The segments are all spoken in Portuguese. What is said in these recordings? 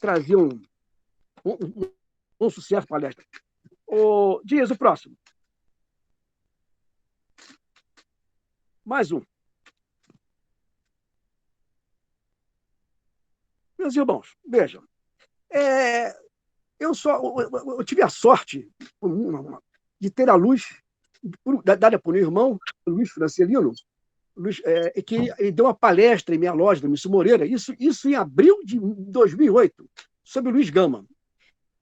trazer um sucesso para a palestra. Dias, o próximo. Mais um. Meus irmãos, vejam. Eu tive a sorte de ter a luz dada por meu irmão, Luiz Francelino, que deu uma palestra em minha loja, da Mício Moreira, isso em abril de 2008, sobre o Luiz Gama.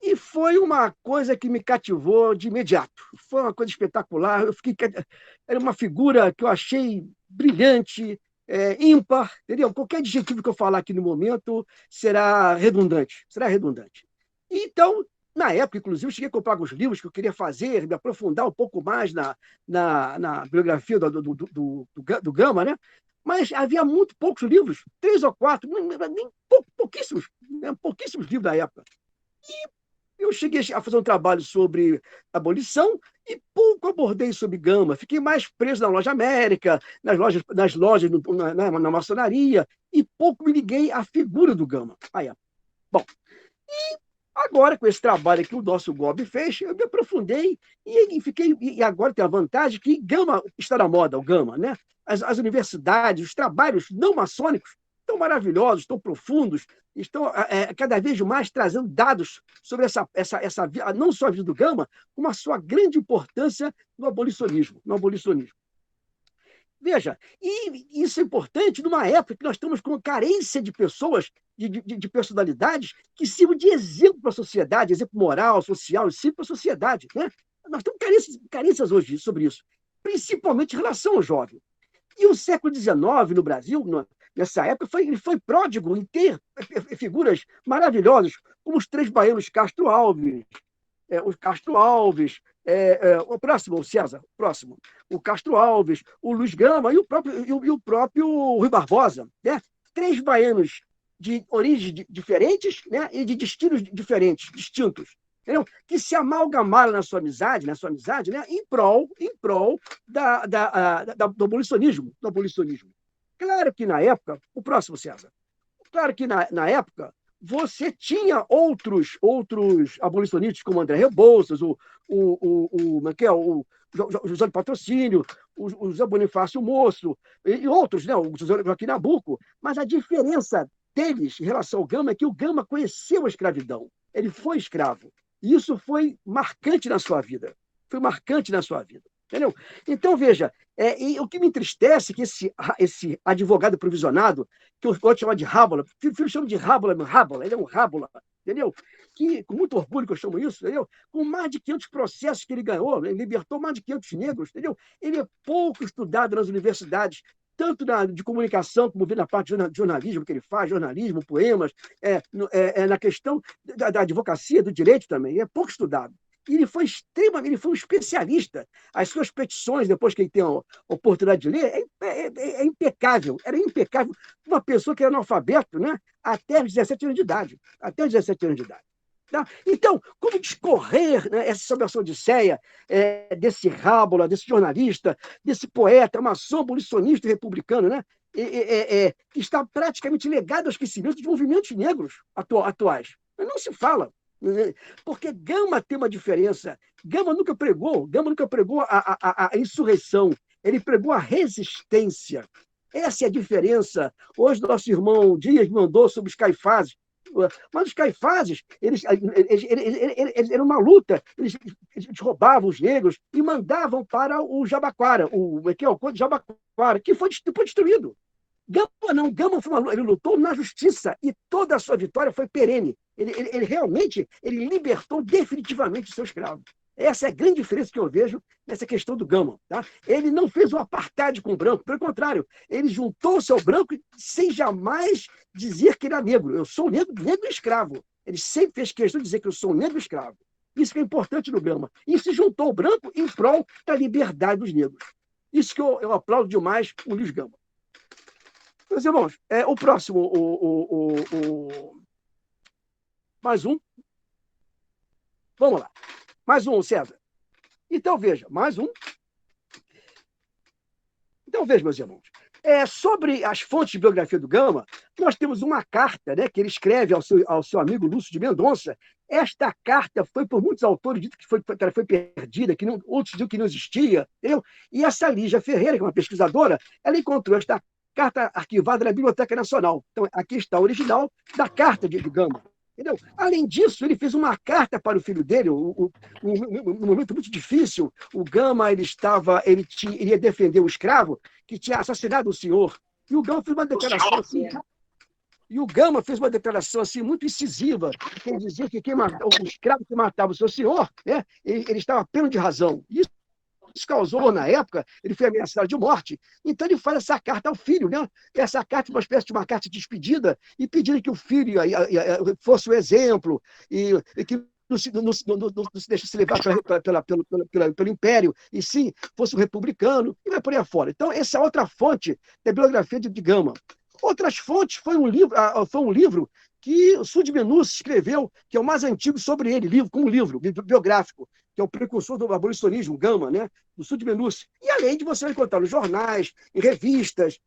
E foi uma coisa que me cativou de imediato. Foi uma coisa espetacular. Era uma figura que eu achei brilhante, ímpar, entendeu? Qualquer adjetivo que eu falar aqui no momento será redundante. Será redundante. Então, na época, inclusive, eu cheguei a comprar alguns livros que eu queria fazer, me aprofundar um pouco mais na biografia do Gama, né? Mas havia muito poucos livros, 3 ou 4, pouquíssimos, né? Pouquíssimos livros da época. E eu cheguei a fazer um trabalho sobre abolição e pouco abordei sobre Gama. Fiquei mais preso na Loja América, nas lojas na maçonaria, e pouco me liguei à figura do Gama. Bom, agora, com esse trabalho que o nosso Gobi fez, eu me aprofundei e agora tem a vantagem que Gama está na moda, o Gama, né? As universidades, os trabalhos não maçônicos estão maravilhosos, estão profundos, estão cada vez mais trazendo dados sobre não só a vida do Gama, como a sua grande importância no abolicionismo. Veja, e isso é importante numa época que nós estamos com carência de pessoas, de personalidades que sirvam de exemplo para a sociedade, exemplo moral, social e cívico para a sociedade. Né? Nós temos carências hoje sobre isso, principalmente em relação ao jovem. E o século XIX no Brasil, nessa época, ele foi pródigo em ter figuras maravilhosas, como os 3 baianos Castro Alves, o próximo, César, próximo, o Castro Alves, o Luiz Gama e o próprio Rui Barbosa, né? 3 baianos de origens diferentes, né? E de destinos diferentes, distintos, entendeu? Que se amalgamaram na sua amizade, né? Em prol do abolicionismo. Claro que na época, o próximo, César, claro que na época você tinha outros abolicionistas, como André Rebouças, o José de Patrocínio, o José Bonifácio Moço, e outros, né? O José Joaquim Nabuco, mas a diferença deles em relação ao Gama é que o Gama conheceu a escravidão, ele foi escravo, e isso foi marcante na sua vida, entendeu? Então, veja, e o que me entristece é que esse advogado provisionado, que eu gosto de chamar de Rábula, filho chama de Rábula, ele é um Rábula, entendeu? Que, com muito orgulho que eu chamo isso, entendeu? Com mais de 500 processos que ele ganhou, ele libertou mais de 500 negros, entendeu? Ele é pouco estudado nas universidades, tanto de comunicação, como na parte de jornalismo que ele faz, jornalismo, poemas, na questão da advocacia, do direito também, é pouco estudado. E ele foi um especialista. As suas petições, depois que ele tem a oportunidade de ler, é impecável. Era impecável. Uma pessoa que era analfabeto, né? Até os 17 anos de idade. Tá? Então, como discorrer, né, essa sobre essa odisseia desse Rábula, desse jornalista, desse poeta, maçom, abolicionista e republicano, né? Que está praticamente legado ao esquecimento de movimentos negros atuais. Mas não se fala. Porque Gama tem uma diferença. Gama nunca pregou a insurreição, ele pregou a resistência. Essa é a diferença. Hoje, nosso irmão Dias mandou sobre os Caifases. Mas os Caifases, eles eram uma luta. Eles roubavam os negros e mandavam para o Jabaquara, o Jabaquara, que foi destruído. Gama ele lutou na justiça e toda a sua vitória foi perene. Ele realmente libertou definitivamente o seu escravo. Essa é a grande diferença que eu vejo nessa questão do Gama. Tá? Ele não fez um apartheid com o branco, pelo contrário, ele juntou-se ao branco sem jamais dizer que era negro. Eu sou negro escravo. Ele sempre fez questão de dizer que eu sou negro escravo. Isso que é importante no Gama. E se juntou ao branco em prol da liberdade dos negros. Isso que eu aplaudo demais o Luiz Gama. Meus irmãos, o próximo, mais um. Vamos lá. Mais um, César. Então, veja, mais um. Então, veja, meus irmãos. Sobre as fontes de biografia do Gama, nós temos uma carta, né, que ele escreve ao seu amigo Lúcio de Mendonça. Esta carta foi, por muitos autores, dito que ela foi perdida, que não, outros diziam que não existia, entendeu? E essa Lígia Ferreira, que é uma pesquisadora, ela encontrou esta carta arquivada na Biblioteca Nacional. Então, aqui está o original da carta de Gama. Entendeu? Além disso, ele fez uma carta para o filho dele, um momento muito difícil. O Gama ele ia defender o escravo que tinha assassinado o senhor. E o Gama fez uma declaração assim. E o Gama fez uma declaração assim muito incisiva, que ele dizia que o escravo que matava o seu senhor, né, ele estava pleno de razão. Isso causou, na época, ele foi ameaçado de morte. Então, ele faz essa carta ao filho, né? Essa carta é uma espécie de uma carta de despedida, e pedindo que o filho fosse o exemplo, e que não se deixasse levar pelo Império, e sim fosse um republicano, e vai por aí afora. Então, essa é outra fonte da biografia de Gama. Outras fontes foi um livro que o Sudmenuce escreveu, que é o mais antigo sobre ele, como livro biográfico, que é o precursor do abolicionismo, Gama, né, do Sudmenuce. E além de você encontrar nos jornais, em revistas,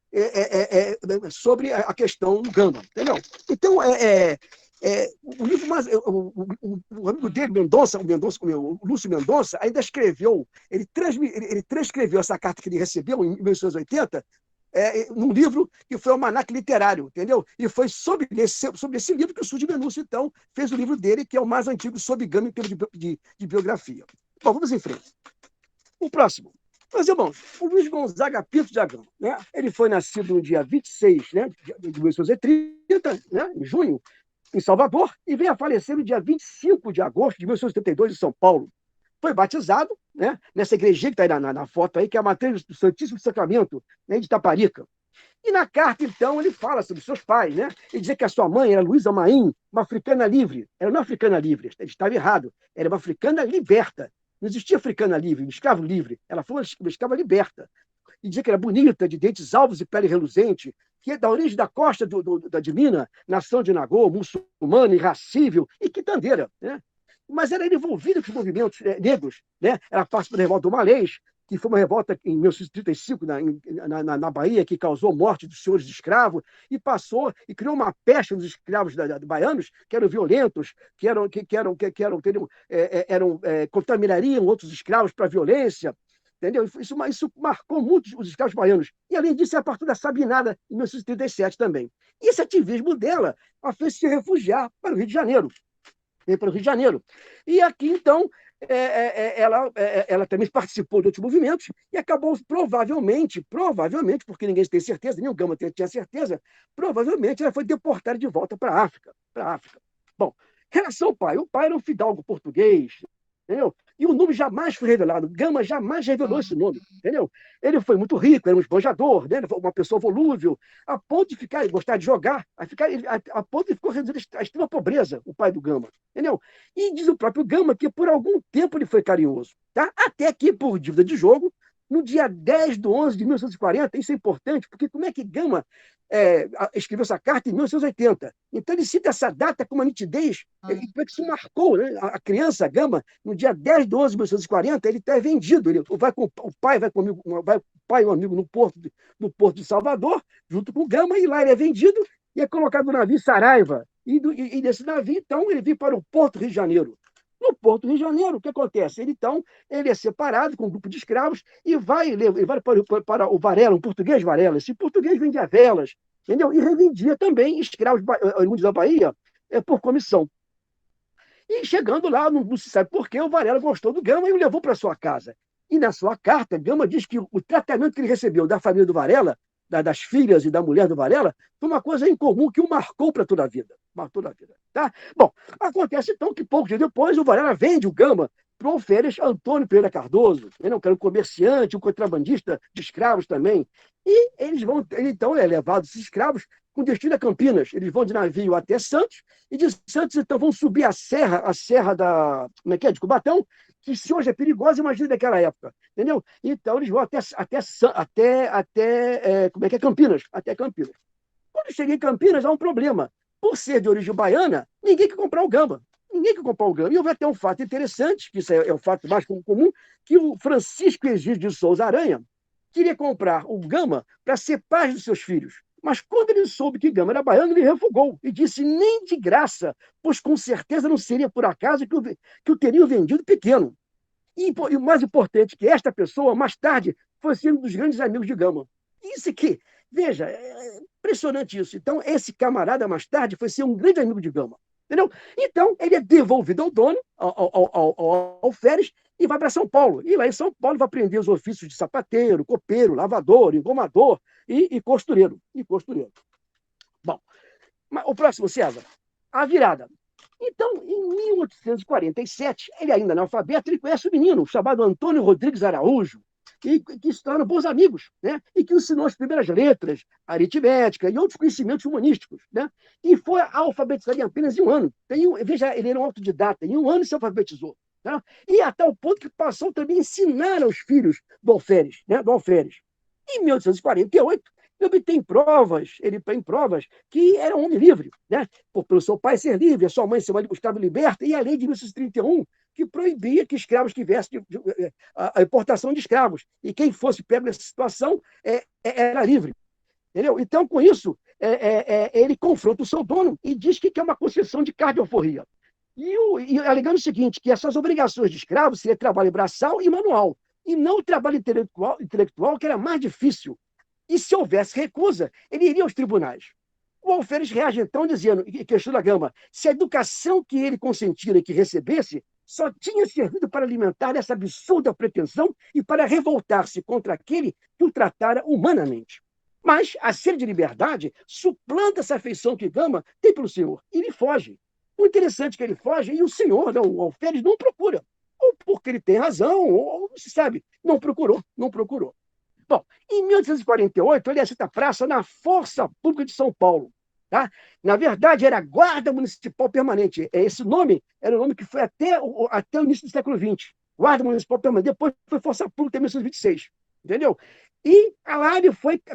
sobre a questão do Gama, entendeu? Então, o livro mais, o amigo dele, o Lúcio Mendonça, ainda escreveu, ele transcreveu essa carta que ele recebeu em 1980, num livro que foi o Almanaque Literário, entendeu? E foi sobre esse livro que o Sudmenuce, então, fez o livro dele, que é o mais antigo sobre Gama em termos de biografia. Bom, vamos em frente. O próximo. Meus irmãos, o Luiz Gonzaga Pinto de Agão, né? Ele foi nascido no dia 26, né, de 1930, né, em junho, em Salvador, e veio a falecer no dia 25 de agosto de 1972, em São Paulo. Foi batizado, né, nessa igrejinha que está aí na foto, aí, que é a matriz do Santíssimo Sacramento, né, de Itaparica. E na carta, então, ele fala sobre seus pais, né? Ele dizia que a sua mãe era Luísa Maim, uma africana livre. Era uma africana livre, ele estava errado. Era uma africana liberta. Não existia africana livre, um escravo livre. Ela foi uma escrava liberta. E dizia que era bonita, de dentes alvos e pele reluzente, que é da origem da costa de Minas, nação de Nagô, muçulmana, irracível e quitandeira, né? Mas era envolvida com os movimentos negros, né? Ela participa da revolta do Malês, que foi uma revolta em 1935 na Bahia, que causou a morte dos senhores de escravos, e passou e criou uma peste nos escravos baianos, que eram violentos, contaminariam outros escravos para a violência. Entendeu? Isso marcou muito os escravos baianos. E, além disso, é a partir da Sabinada, em 1937 também. E esse ativismo dela a fez se refugiar para o Rio de Janeiro. Para o Rio de Janeiro. E aqui, então, ela também participou de outros movimentos e acabou, provavelmente, porque ninguém tem certeza, nem o Gama tinha certeza, provavelmente ela foi deportada de volta para a África. Bom, em relação ao pai, o pai era um fidalgo português, entendeu? E o nome jamais foi revelado. Gama jamais revelou esse nome, entendeu? Ele foi muito rico, era um esbanjador, né? Uma pessoa volúvel, a ponto de gostar de jogar, a ponto de ficou reduzido à extrema pobreza, o pai do Gama, entendeu? E diz o próprio Gama que por algum tempo ele foi carinhoso, tá? Até que, por dívida de jogo, no dia 10 de 11 de 1940, isso é importante, porque como é que Gama escreveu essa carta em 1980? Então ele cita essa data com uma nitidez, como é que isso marcou, né? A criança, Gama, no dia 10 de 11 de 1940, ele está vendido, o pai vai e um amigo no porto de Salvador, junto com o Gama, e lá ele é vendido e é colocado no navio Saraiva. E desse navio, então, ele vem para o Porto Rio de Janeiro. No Porto do Rio de Janeiro, o que acontece? Então, ele é separado com um grupo de escravos e vai para o Varela, um português Varela. Esse português vendia velas, entendeu? E revendia também escravos oriundos da Bahia por comissão. E chegando lá, não se sabe por quê, o Varela gostou do Gama e o levou para sua casa. E na sua carta, Gama diz que o tratamento que ele recebeu da família do Varela, das filhas e da mulher do Varela, foi uma coisa incomum que o marcou para toda a vida. Tá? Bom, acontece então que pouco dia depois o Varela vende o Gama para o alferes Antônio Pereira Cardoso, que era um comerciante, um contrabandista de escravos também. E então, levados esses escravos com destino a Campinas. Eles vão de navio até Santos, e de Santos, então, vão subir a serra de Cubatão, que se hoje é perigosa, imagina daquela época, entendeu? Então, eles vão até Campinas, até Campinas. Quando chega em Campinas, há um problema. Por ser de origem baiana, ninguém quer comprar o Gama. E houve até um fato interessante, que isso é o fato mais comum, que o Francisco Egídio de Souza Aranha, queria comprar o Gama para ser pai dos seus filhos. Mas quando ele soube que Gama era baiano, ele refugou e disse nem de graça, pois com certeza não seria por acaso que o teriam vendido pequeno. E o mais importante, que esta pessoa, mais tarde, foi ser um dos grandes amigos de Gama. Isso aqui, veja, é impressionante isso. Então, esse camarada, mais tarde, foi ser um grande amigo de Gama. Entendeu? Então, ele é devolvido ao dono, ao alferes, e vai para São Paulo. E lá em São Paulo vai aprender os ofícios de sapateiro, copeiro, lavador, engomador e costureiro. Bom, o próximo, César, a virada. Então, em 1847, ele ainda analfabeto, ele conhece um menino chamado Antônio Rodrigues Araújo, que se tornam bons amigos, né? E que ensinou as primeiras letras, aritmética e outros conhecimentos humanísticos, né? E foi alfabetizado em apenas um ano. Veja, ele era um autodidata, em um ano se alfabetizou. Tá? E a tal ponto que passou também a ensinar aos filhos do alferes, né? Do alferes. Em 1848, ele tem provas que era um homem livre, né? Pelo seu pai ser livre, a sua mãe ser uma Gustavo Liberta, e a lei de 1931, que proibia que escravos tivessem a importação de escravos. E quem fosse pego nessa situação era livre. Entendeu? Então, com isso, ele confronta o seu dono e diz que é uma concessão de cardiorforria. E alegando o seguinte, que essas obrigações de escravo seria trabalho braçal e manual, e não o trabalho intelectual, que era mais difícil. E se houvesse recusa, ele iria aos tribunais. O alferes reage então dizendo, e questiona a Gama, se a educação que ele consentira que recebesse só tinha servido para alimentar essa absurda pretensão e para revoltar-se contra aquele que o tratara humanamente. Mas a sede de liberdade suplanta essa afeição que Gama tem pelo senhor, e ele foge. O interessante é que ele foge e o senhor, não, o alferes, não procura. Ou porque ele tem razão, ou não se sabe, não procurou. Bom, em 1848, ele aceita a praça na Força Pública de São Paulo. Tá? Na verdade, era Guarda Municipal Permanente. Esse nome era o nome que foi até o início do século XX. Guarda Municipal Permanente. Depois foi Força Pública em 1926. Entendeu? E lá ele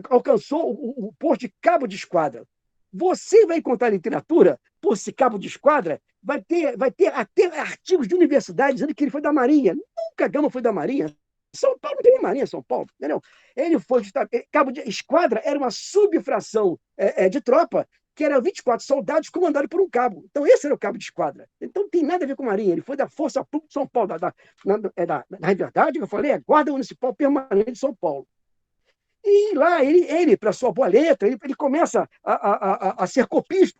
alcançou o posto de cabo de esquadra. Você vai encontrar literatura por esse cabo de esquadra, vai ter até artigos de universidade dizendo que ele foi da Marinha. Nunca Gama foi da Marinha. São Paulo não tem nem Marinha, São Paulo. Entendeu? Ele foi cabo de esquadra, era uma subfração de tropa, que eram 24 soldados comandados por um cabo. Então, esse era o cabo de esquadra. Então, não tem nada a ver com Marinha. Ele foi da Força Pública de São Paulo. Na verdade, eu falei, é Guarda Municipal Permanente de São Paulo. E lá, ele para sua boa letra, ele começa a ser copista,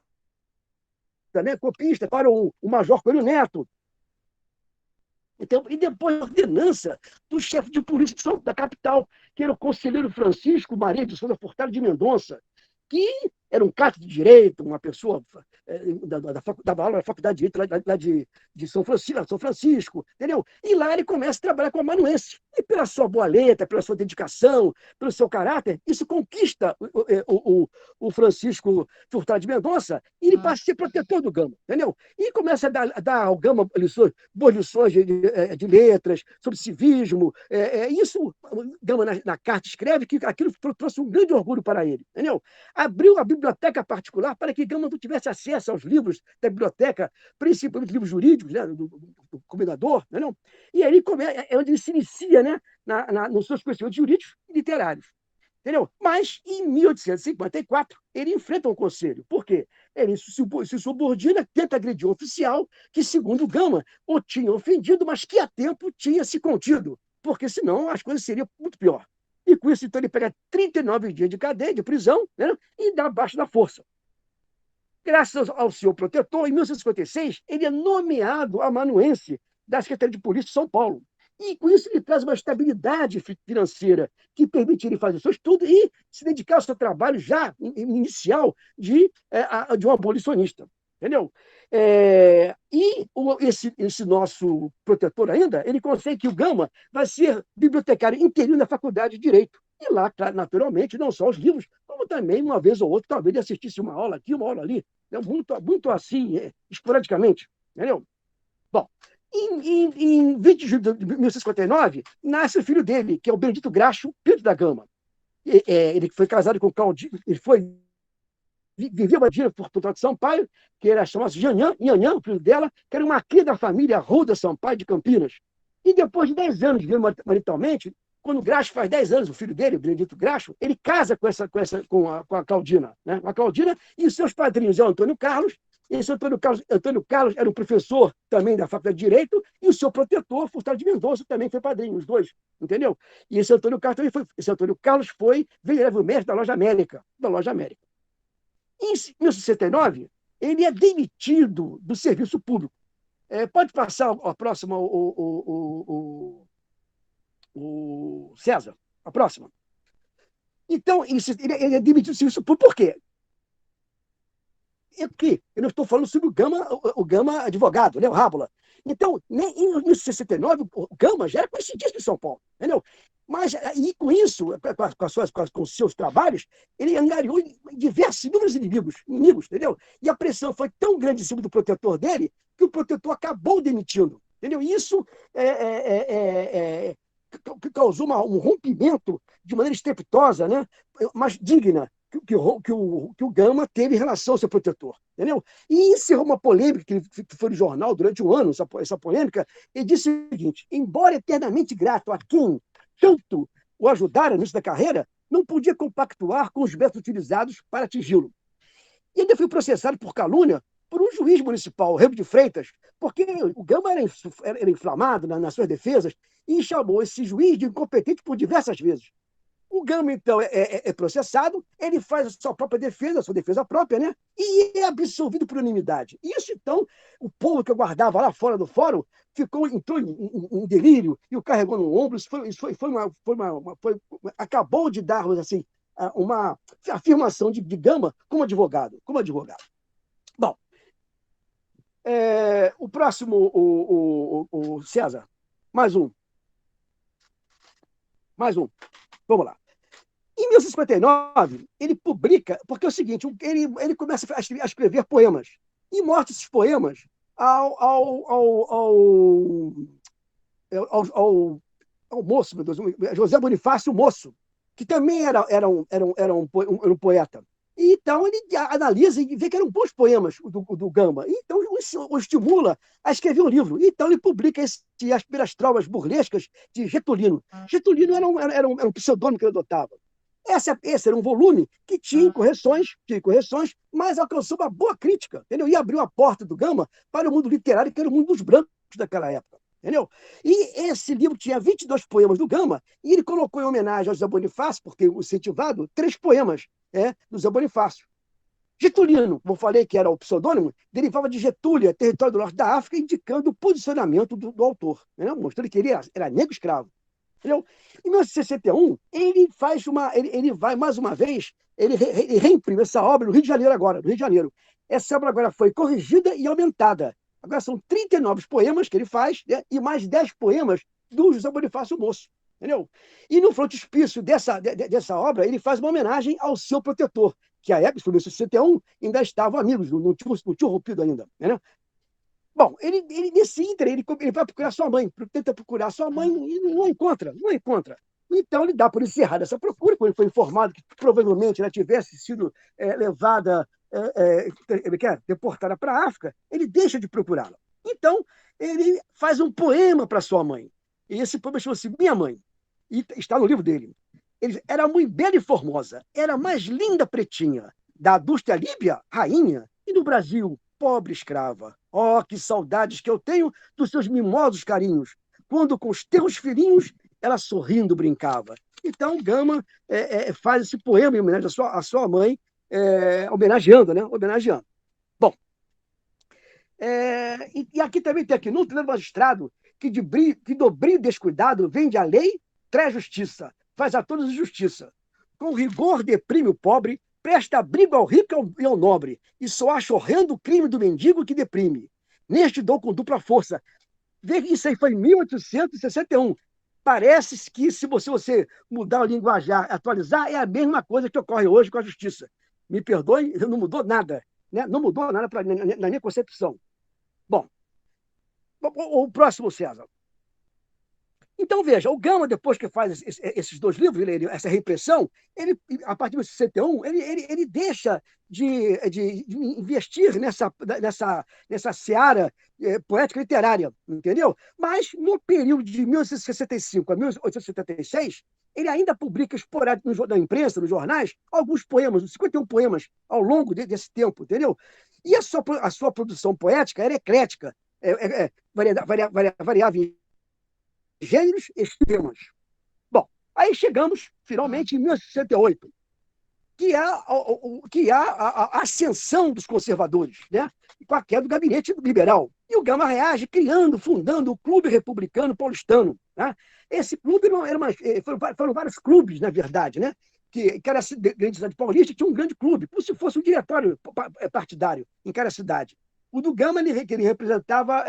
né? Copista para o Major Coelho Neto. Então, e depois a ordenança do chefe de polícia da capital, que era o conselheiro Francisco Maria de Souza Furtado de Mendonça, que era um catedrático de Direito, uma pessoa dava aula na Faculdade de Direito lá de São Francisco, entendeu? E lá ele começa a trabalhar com amanuense. E pela sua boa letra, pela sua dedicação, pelo seu caráter, isso conquista o Francisco Furtado de Mendonça e ele passa a ser protetor do Gama, entendeu? E começa a dar ao Gama boas lições de letras, sobre civismo. Isso, o Gama na carta escreve que aquilo trouxe um grande orgulho para ele, entendeu? Abriu a biblioteca particular para que Gama não tivesse acesso aos livros da biblioteca, principalmente livros jurídicos, né, do comendador, entendeu? E aí é onde ele se inicia, né, nos seus conhecimentos jurídicos e literários. Entendeu? Mas, em 1854, ele enfrenta um conselho. Por quê? Ele se subordina, tenta agredir um oficial que, segundo Gama, o tinha ofendido, mas que a tempo tinha se contido, porque senão as coisas seriam muito pior. E com isso, então, ele pega 39 dias de cadeia, de prisão, né, e dá abaixo da força. Graças ao seu protetor, em 1956, ele é nomeado amanuense da Secretaria de Polícia de São Paulo. E com isso ele traz uma estabilidade financeira que permite ele fazer o seu estudo e se dedicar ao seu trabalho já inicial de um abolicionista. Entendeu? Esse nosso protetor ainda, ele consegue que o Gama vai ser bibliotecário interino da Faculdade de Direito. E lá, naturalmente, não só os livros, como também, uma vez ou outra, talvez ele assistisse uma aula aqui, uma aula ali, né? Muito assim, esporadicamente. Entendeu? Bom, em 20 de julho de 1959, nasce o filho dele, que é o Benedito Graxo Pinto da Gama. Ele foi casado com Claudinho, viveu uma dia por de Sampaio, que era chamado Nhanhã, o filho dela, que era uma cria da família Ruda Sampaio de Campinas. E depois de 10 anos vivendo maritalmente, quando o Graxo faz 10 anos, o filho dele, o Benedito Graxo, ele casa com a Claudina, né? A Claudina e os seus padrinhos é o Antônio Carlos. Esse Antônio Carlos era um professor também da Faculdade de Direito, e o seu protetor, Furtado de Mendonça, também foi padrinho, os dois, entendeu? E esse Antônio Carlos foi vereador mestre da Loja América, Em 1969, ele é demitido do serviço público. Pode passar a próxima, o César, a próxima. Então, ele é demitido do serviço público por quê? Eu não estou falando sobre o Gama advogado, né, o Rábula. Então, em 1969, o Gama já era conhecidíssimo em São Paulo, entendeu? Mas, e com isso, com os seus trabalhos, ele angariou inúmeros inimigos, entendeu? E a pressão foi tão grande em cima do protetor dele que o protetor acabou demitindo, entendeu? Isso que causou um rompimento de maneira estrepitosa, né? Mas digna, que o Gama teve em relação ao seu protetor, entendeu? E encerrou uma polêmica que foi no jornal durante um ano, essa polêmica, e disse o seguinte: embora eternamente grato a quem tanto o ajudara no início da carreira, não podia compactuar com os métodos utilizados para atingi-lo. E ele foi processado por calúnia por um juiz municipal, Rego de Freitas, porque o Gama era inflamado nas suas defesas e chamou esse juiz de incompetente por diversas vezes. O Gama, então, é processado, ele faz a sua própria defesa, a sua defesa própria, né? E é absolvido por unanimidade. Isso, então, o povo que aguardava lá fora do fórum entrou em delírio e o carregou no ombro. Acabou de dar, assim, uma afirmação de Gama como advogado. Bom, o próximo, o César, mais um. Vamos lá. Em 1959, ele publica, porque é o seguinte, ele começa a escrever poemas, e mostra esses poemas ao moço, meu Deus, José Bonifácio Moço, que também era um poeta. E então ele analisa e vê que eram bons poemas do Gama. E então o estimula a escrever um livro. E então ele publica as primeiras trovas burlescas de Getulino. Getulino era um pseudônimo que ele adotava. Esse era um volume que tinha correções, mas alcançou uma boa crítica, entendeu? E abriu a porta do Gama para o mundo literário, que era o mundo dos brancos daquela época. Entendeu? E esse livro tinha 22 poemas do Gama, e ele colocou em homenagem ao José Bonifácio, porque o incentivado, 3 poemas do José Bonifácio. Getulino, como eu falei que era o pseudônimo, derivava de Getúlia, território do norte da África, indicando o posicionamento do autor, entendeu? Mostrando que ele era negro escravo. Entendeu? Em 1961, ele vai mais uma vez, ele reimprime essa obra no Rio de Janeiro agora, no Rio de Janeiro. Essa obra agora foi corrigida e aumentada. Agora são 39 poemas que ele faz, né, e mais 10 poemas do José Bonifácio Moço. Entendeu? E no frontispício dessa obra, ele faz uma homenagem ao seu protetor, que à época, em 1961, ainda estavam amigos, não tinham rompido ainda. Entendeu? Bom, nesse ínterim, ele vai procurar sua mãe, tenta procurar sua mãe e não encontra. Então, ele dá por encerrada essa procura, quando ele foi informado que provavelmente ela tivesse sido levada, deportada para a África, ele deixa de procurá-la. Então, ele faz um poema para sua mãe. E esse poema chama-se Minha Mãe. E está no livro dele. Ele diz: era muito bela e formosa, era a mais linda pretinha, da adusta Líbia, rainha, e do Brasil, pobre escrava. Oh, que saudades que eu tenho dos seus mimosos carinhos, quando com os teus filhinhos ela sorrindo brincava. Então, Gama faz esse poema em homenagem à sua mãe, homenageando, né? Homenageando. Bom, e aqui também tem aqui, no Tribunal do Magistrado, que do brio descuidado vende a lei, traz justiça, faz a todos justiça. Com rigor deprime o pobre, presta abrigo ao rico e ao nobre, e só acha horrendo o crime do mendigo que deprime. Neste dou com dupla força. Isso aí foi em 1861. Parece que, se você mudar o linguajar, atualizar, é a mesma coisa que ocorre hoje com a justiça. Me perdoe, não mudou nada. Né? Não mudou nada na minha concepção. Bom, o próximo, César. Então, veja, o Gama, depois que faz esses dois livros, essa reimpressão, ele, a partir de 61, ele deixa de investir nessa seara poética literária, entendeu? Mas, no período de 1865 a 1876, ele ainda publica esporádico na imprensa, nos jornais, alguns poemas, 51 poemas ao longo desse tempo, entendeu? E a sua produção poética era eclética, variava em gêneros e temas. Bom, aí chegamos, finalmente, em 1968, que é a ascensão dos conservadores, né? Com a queda do gabinete liberal. E o Gama reage fundando o Clube Republicano Paulistano. Né? Esse clube não era foram vários clubes, na verdade, né? Que cada grande cidade paulista tinha um grande clube, como se fosse um diretório partidário em cada cidade. O do Gama, ele representava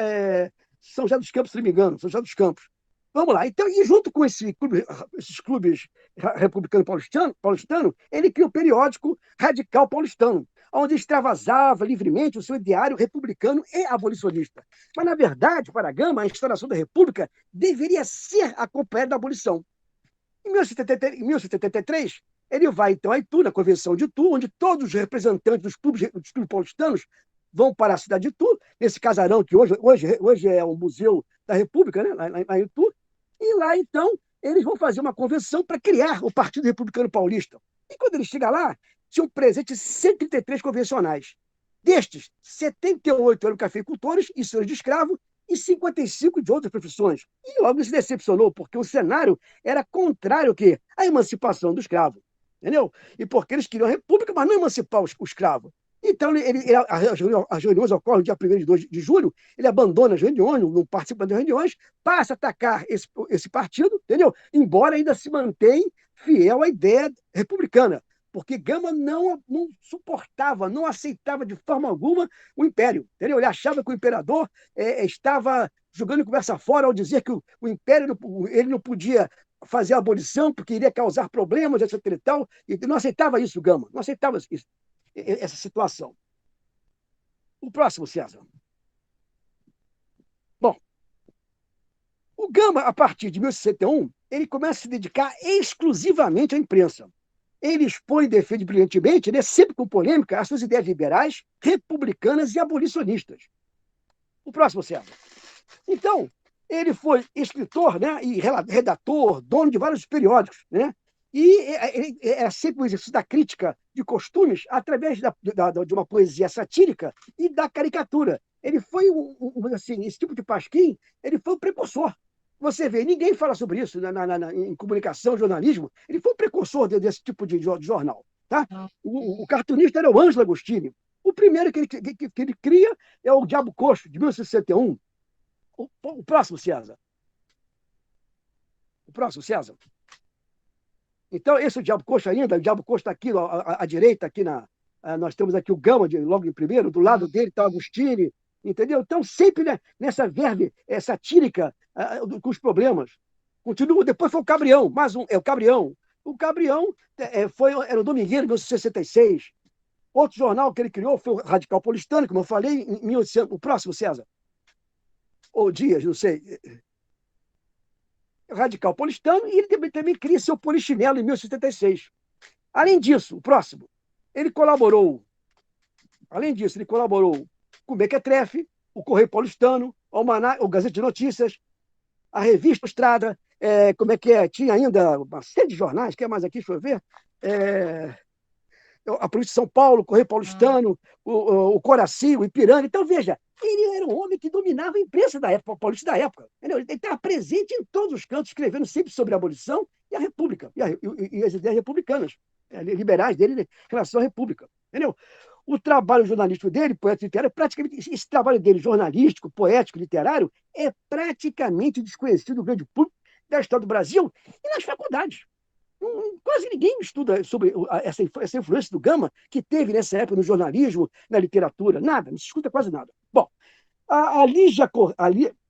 São José dos Campos, se não me engano, São José dos Campos. Vamos lá. Então, e junto com esses clubes republicano paulistano, ele criou o periódico Radical Paulistano, onde extravasava livremente o seu ideário republicano e abolicionista. Mas, na verdade, para Gama, a instauração da República deveria ser acompanhada da abolição. Em 1873, ele vai, então, a Itu, na Convenção de Itu, onde todos os representantes dos clubes paulistanos vão para a cidade de Itu, nesse casarão que hoje é o Museu da República, né, lá em Itu, e lá, então, eles vão fazer uma convenção para criar o Partido Republicano Paulista. E quando ele chega lá, tinham presentes 133 convencionais. Destes, 78 eram cafeicultores e senhores de escravo, e 55 de outras profissões. E logo se decepcionou, porque o cenário era contrário à emancipação do escravo. Entendeu? E porque eles queriam a república, mas não emancipar o escravo. Então, as reuniões ocorrem no dia 1º de julho, ele abandona as reuniões, não participa das reuniões, passa a atacar esse partido, entendeu? Embora ainda se mantenha fiel à ideia republicana, porque Gama não suportava, não aceitava de forma alguma o império, entendeu? Ele achava que o imperador estava jogando conversa fora ao dizer que o império ele não podia fazer a abolição porque iria causar problemas, etc. e tal, e não aceitava isso, Gama, não aceitava isso. Essa situação. O próximo, César. Bom, o Gama, a partir de 1861, ele começa a se dedicar exclusivamente à imprensa. Ele expõe e defende brilhantemente, né, sempre com polêmica, as suas ideias liberais, republicanas e abolicionistas. O próximo, César. Então, ele foi escritor, né, e redator, dono de vários periódicos, né? E é sempre o exercício da crítica de costumes através de uma poesia satírica e da caricatura. Ele foi, assim, esse tipo de Pasquim, ele foi o precursor. Você vê, ninguém fala sobre isso em comunicação, jornalismo. Ele foi o precursor desse tipo de jornal. Tá? O cartunista era o Ângelo Agostini. O primeiro que ele cria é o Diabo Coxo, de 1961. O próximo, César. O próximo, César. Então, esse é o Diabo Coxo ainda, o Diabo Coxo está aqui à direita, aqui nós temos aqui o Gama, logo em primeiro, do lado dele está o Agostini, entendeu? Então, sempre, né, nessa verve satírica com os problemas. Continua, depois foi o Cabrião, o Cabrião. O Cabrião era o Domingueiro, em 1966. Outro jornal que ele criou foi o Radical Paulistano, como eu falei, em 1800. O próximo, César. Ou Dias, não sei. Radical Paulistano, e ele também cria seu Polichinelo em 1976. Além disso, o próximo, ele colaborou com o Mequetrefe, o Correio Paulistano, o Gazeta de Notícias, a Revista Estrada, tinha ainda uma série de jornais, que é mais aqui, deixa eu ver, a Polícia de São Paulo, o Correio Paulistano, o Coraci, o Ipiranga. Então, veja, ele era um homem que dominava a imprensa da época, a política da época. Entendeu? Ele estava presente em todos os cantos, escrevendo sempre sobre a abolição e a República, e as ideias republicanas, liberais dele em relação à República. Entendeu? O trabalho jornalístico dele, poético literário, esse trabalho dele, jornalístico, poético, literário, é praticamente desconhecido do grande público da história do Brasil e nas faculdades. Quase ninguém estuda sobre essa influência do Gama que teve nessa época no jornalismo, na literatura, nada, não se escuta quase nada. Bom, a Lígia,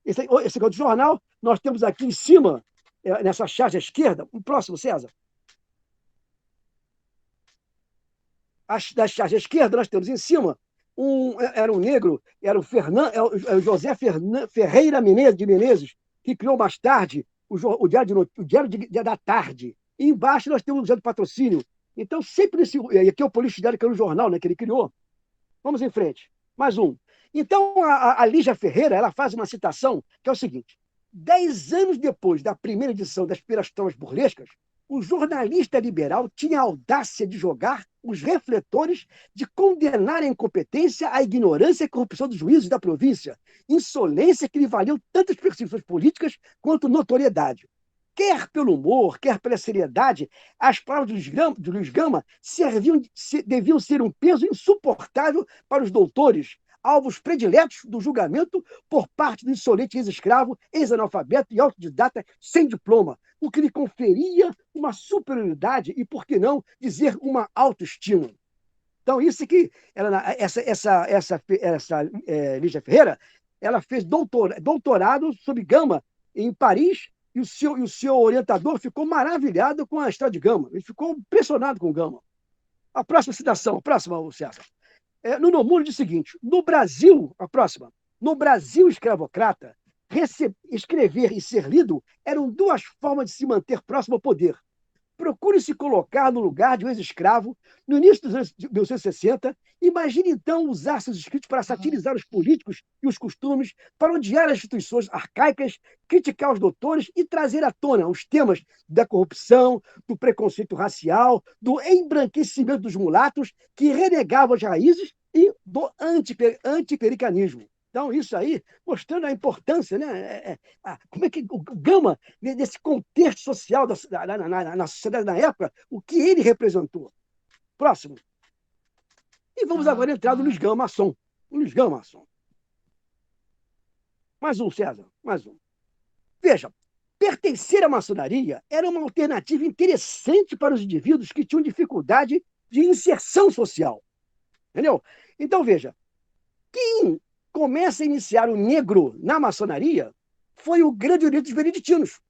esse aqui é o jornal, nós temos aqui em cima, nessa charge à esquerda, o próximo, César. Da charge à esquerda, nós temos em cima, era um negro, era o José Ferreira de Menezes, que criou mais tarde o Diário da Tarde. E embaixo nós temos o Museu do Patrocínio. Então, sempre nesse. E aqui é o Polícia Diário, que era um jornal, né, que ele criou. Vamos em frente. Mais um. Então, a Lígia Ferreira ela faz uma citação que é o seguinte: 10 anos depois da primeira edição das Perestroikas Burlescas, o jornalista liberal tinha a audácia de jogar os refletores, de condenar a incompetência, a ignorância e a corrupção dos juízes da província, insolência que lhe valeu tantas perseguições políticas quanto notoriedade. Quer pelo humor, quer pela seriedade, as palavras de Luiz Gama deviam ser um peso insuportável para os doutores, alvos prediletos do julgamento por parte do insolente ex-escravo, ex-analfabeto e autodidata sem diploma, o que lhe conferia uma superioridade e, por que não, dizer uma autoestima. Então, isso que Lígia Ferreira, ela fez doutorado sobre Gama em Paris, e o seu orientador ficou maravilhado com a história de Gama. Ele ficou impressionado com Gama. A próxima citação, César. No Nomura diz o seguinte: no Brasil, a próxima, no Brasil escravocrata, escrever e ser lido eram duas formas de se manter próximo ao poder. Procure se colocar no lugar de um ex-escravo no início dos anos 1960. Imagine, então, usar seus escritos para satirizar os políticos e os costumes, parodiar as instituições arcaicas, criticar os doutores e trazer à tona os temas da corrupção, do preconceito racial, do embranquecimento dos mulatos, que renegavam as raízes, e do anticlericanismo. Então, isso aí, mostrando a importância, né? Como é que o Gama, nesse contexto social na sociedade na época, o que ele representou. Próximo. E vamos agora entrar no Luiz Gama maçom. O Luiz Gama maçom. Mais um, César, mais um. Veja, pertencer à maçonaria era uma alternativa interessante para os indivíduos que tinham dificuldade de inserção social. Entendeu? Então, veja, quem começa a iniciar o negro na maçonaria foi o grande Orito dos Beneditinos.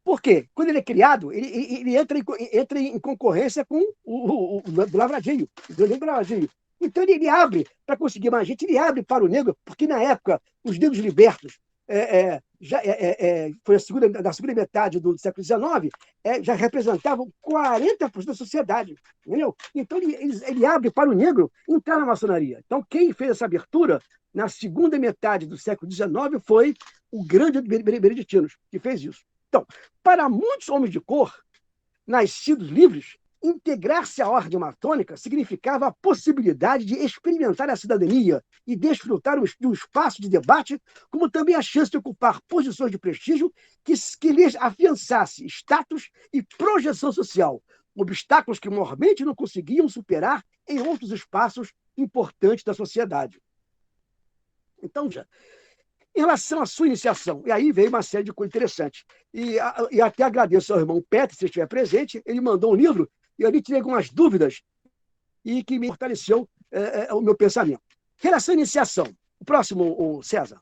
Por quê? Quando ele é criado, ele entra em concorrência com o Lavradinho, o grande Lavradinho. Então ele abre, para conseguir mais gente, ele abre para o negro, porque na época os negros libertos, foi da segunda metade do século XIX, já representavam 40% da sociedade. Entendeu? Então ele abre para o negro entrar na maçonaria. Então quem fez essa abertura na segunda metade do século XIX foi o grande Beneditinos, que fez isso. Então, para muitos homens de cor, nascidos livres, integrar-se à ordem maçônica significava a possibilidade de experimentar a cidadania e desfrutar de um espaço de debate, como também a chance de ocupar posições de prestígio que lhes afiançasse status e projeção social, obstáculos que normalmente não conseguiam superar em outros espaços importantes da sociedade. Então, já, em relação à sua iniciação, e aí veio uma série de coisas interessantes. E até agradeço ao irmão Petro, se estiver presente, ele mandou um livro, e eu ali tirei algumas dúvidas, e que me fortaleceu o meu pensamento. Relação à iniciação. O próximo, César.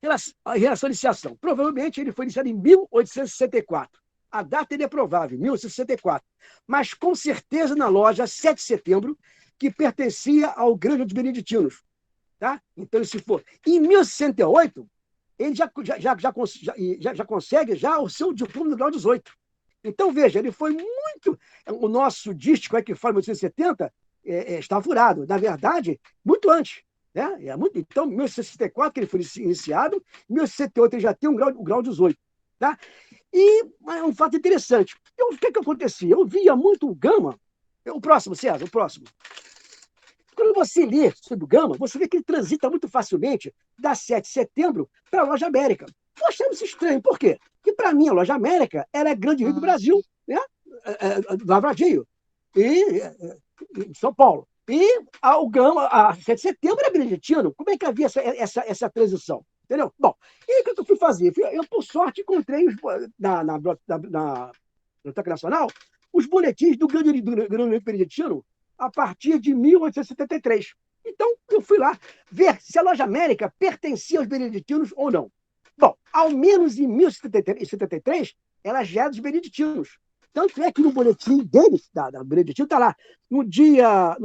Relação à iniciação. Provavelmente ele foi iniciado em 1864. A data é provável, 1864. Mas com certeza na loja 7 de setembro, que pertencia ao grande dos Beneditinos. Tá? Então, se for. Em 1968, ele já consegue o seu diploma do grau 18. Então, veja, ele foi muito. O nosso dístico que foi em 1870 está furado. Na verdade, muito antes. Né? Então, em 1964, que ele foi iniciado, em 1968 ele já tem o grau 18. Tá? E é um fato interessante. O que acontecia? Eu via muito o Gama. O próximo, César, o próximo. Quando você lê sobre o Gama, você vê que ele transita muito facilmente da 7 de setembro para a Loja América. Eu achava isso estranho. Por quê? Porque, para mim, a Loja América era a grande rio do Brasil, né? Lavradinho, e São Paulo. E o Gama, a 7 de setembro, era beneditino. Como é que havia essa transição? Entendeu? Bom, e o que eu fui fazer? Eu, por sorte, encontrei na Biblioteca Nacional os boletins do grande rio beneditino a partir de 1873. Então, eu fui lá ver se a Loja América pertencia aos beneditinos ou não. Bom, ao menos em 1873, ela já é dos beneditinos. Tanto é que no boletim deles, da Beneditino, está lá, no dia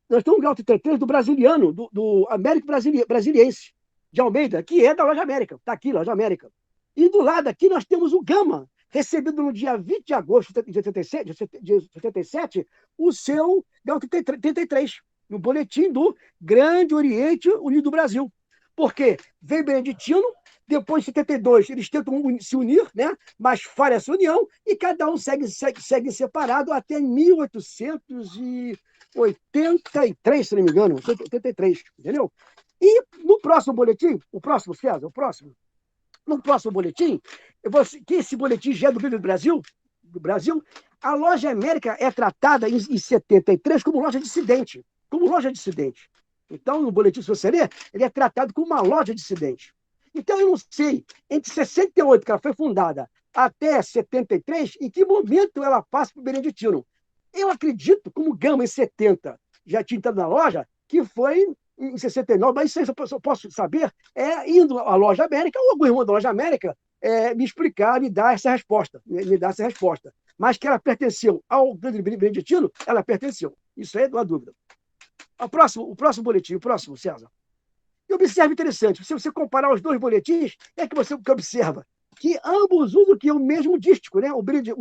Nós temos um Galo 33 do brasiliano, do Américo Brasiliense, de Almeida, que é da Loja América. Está aqui, Loja América. E do lado aqui nós temos o Gama, recebido no dia 20 de agosto de 77, o seu Galo 33, no boletim do Grande Oriente Unido do Brasil. Porque veio Beneditino, depois, em 72, eles tentam se unir, né? Mas falha essa união e cada um segue separado até 1883, se não me engano, 83, entendeu? E no próximo boletim, o próximo, César, no próximo boletim, que esse boletim já é do Brasil, a Loja América é tratada em 73 como loja dissidente. Então, no boletim, se você ler, ele é tratado como uma loja dissidente. Então, eu não sei, entre 68, que ela foi fundada, até 73, em que momento ela passa para o Beneditino. Eu acredito, como Gama em 70 já tinha entrado na loja, que foi em 69, mas isso eu só posso saber indo à Loja América, ou algum irmão da Loja América me explicar, me dar essa resposta. Mas que ela pertenceu ao Grande Beneditino, ela pertenceu. Isso aí não há dúvida. O próximo boletim, César. E observa interessante, se você comparar os dois boletins, que você observa que ambos usam o mesmo dístico, né? O Grande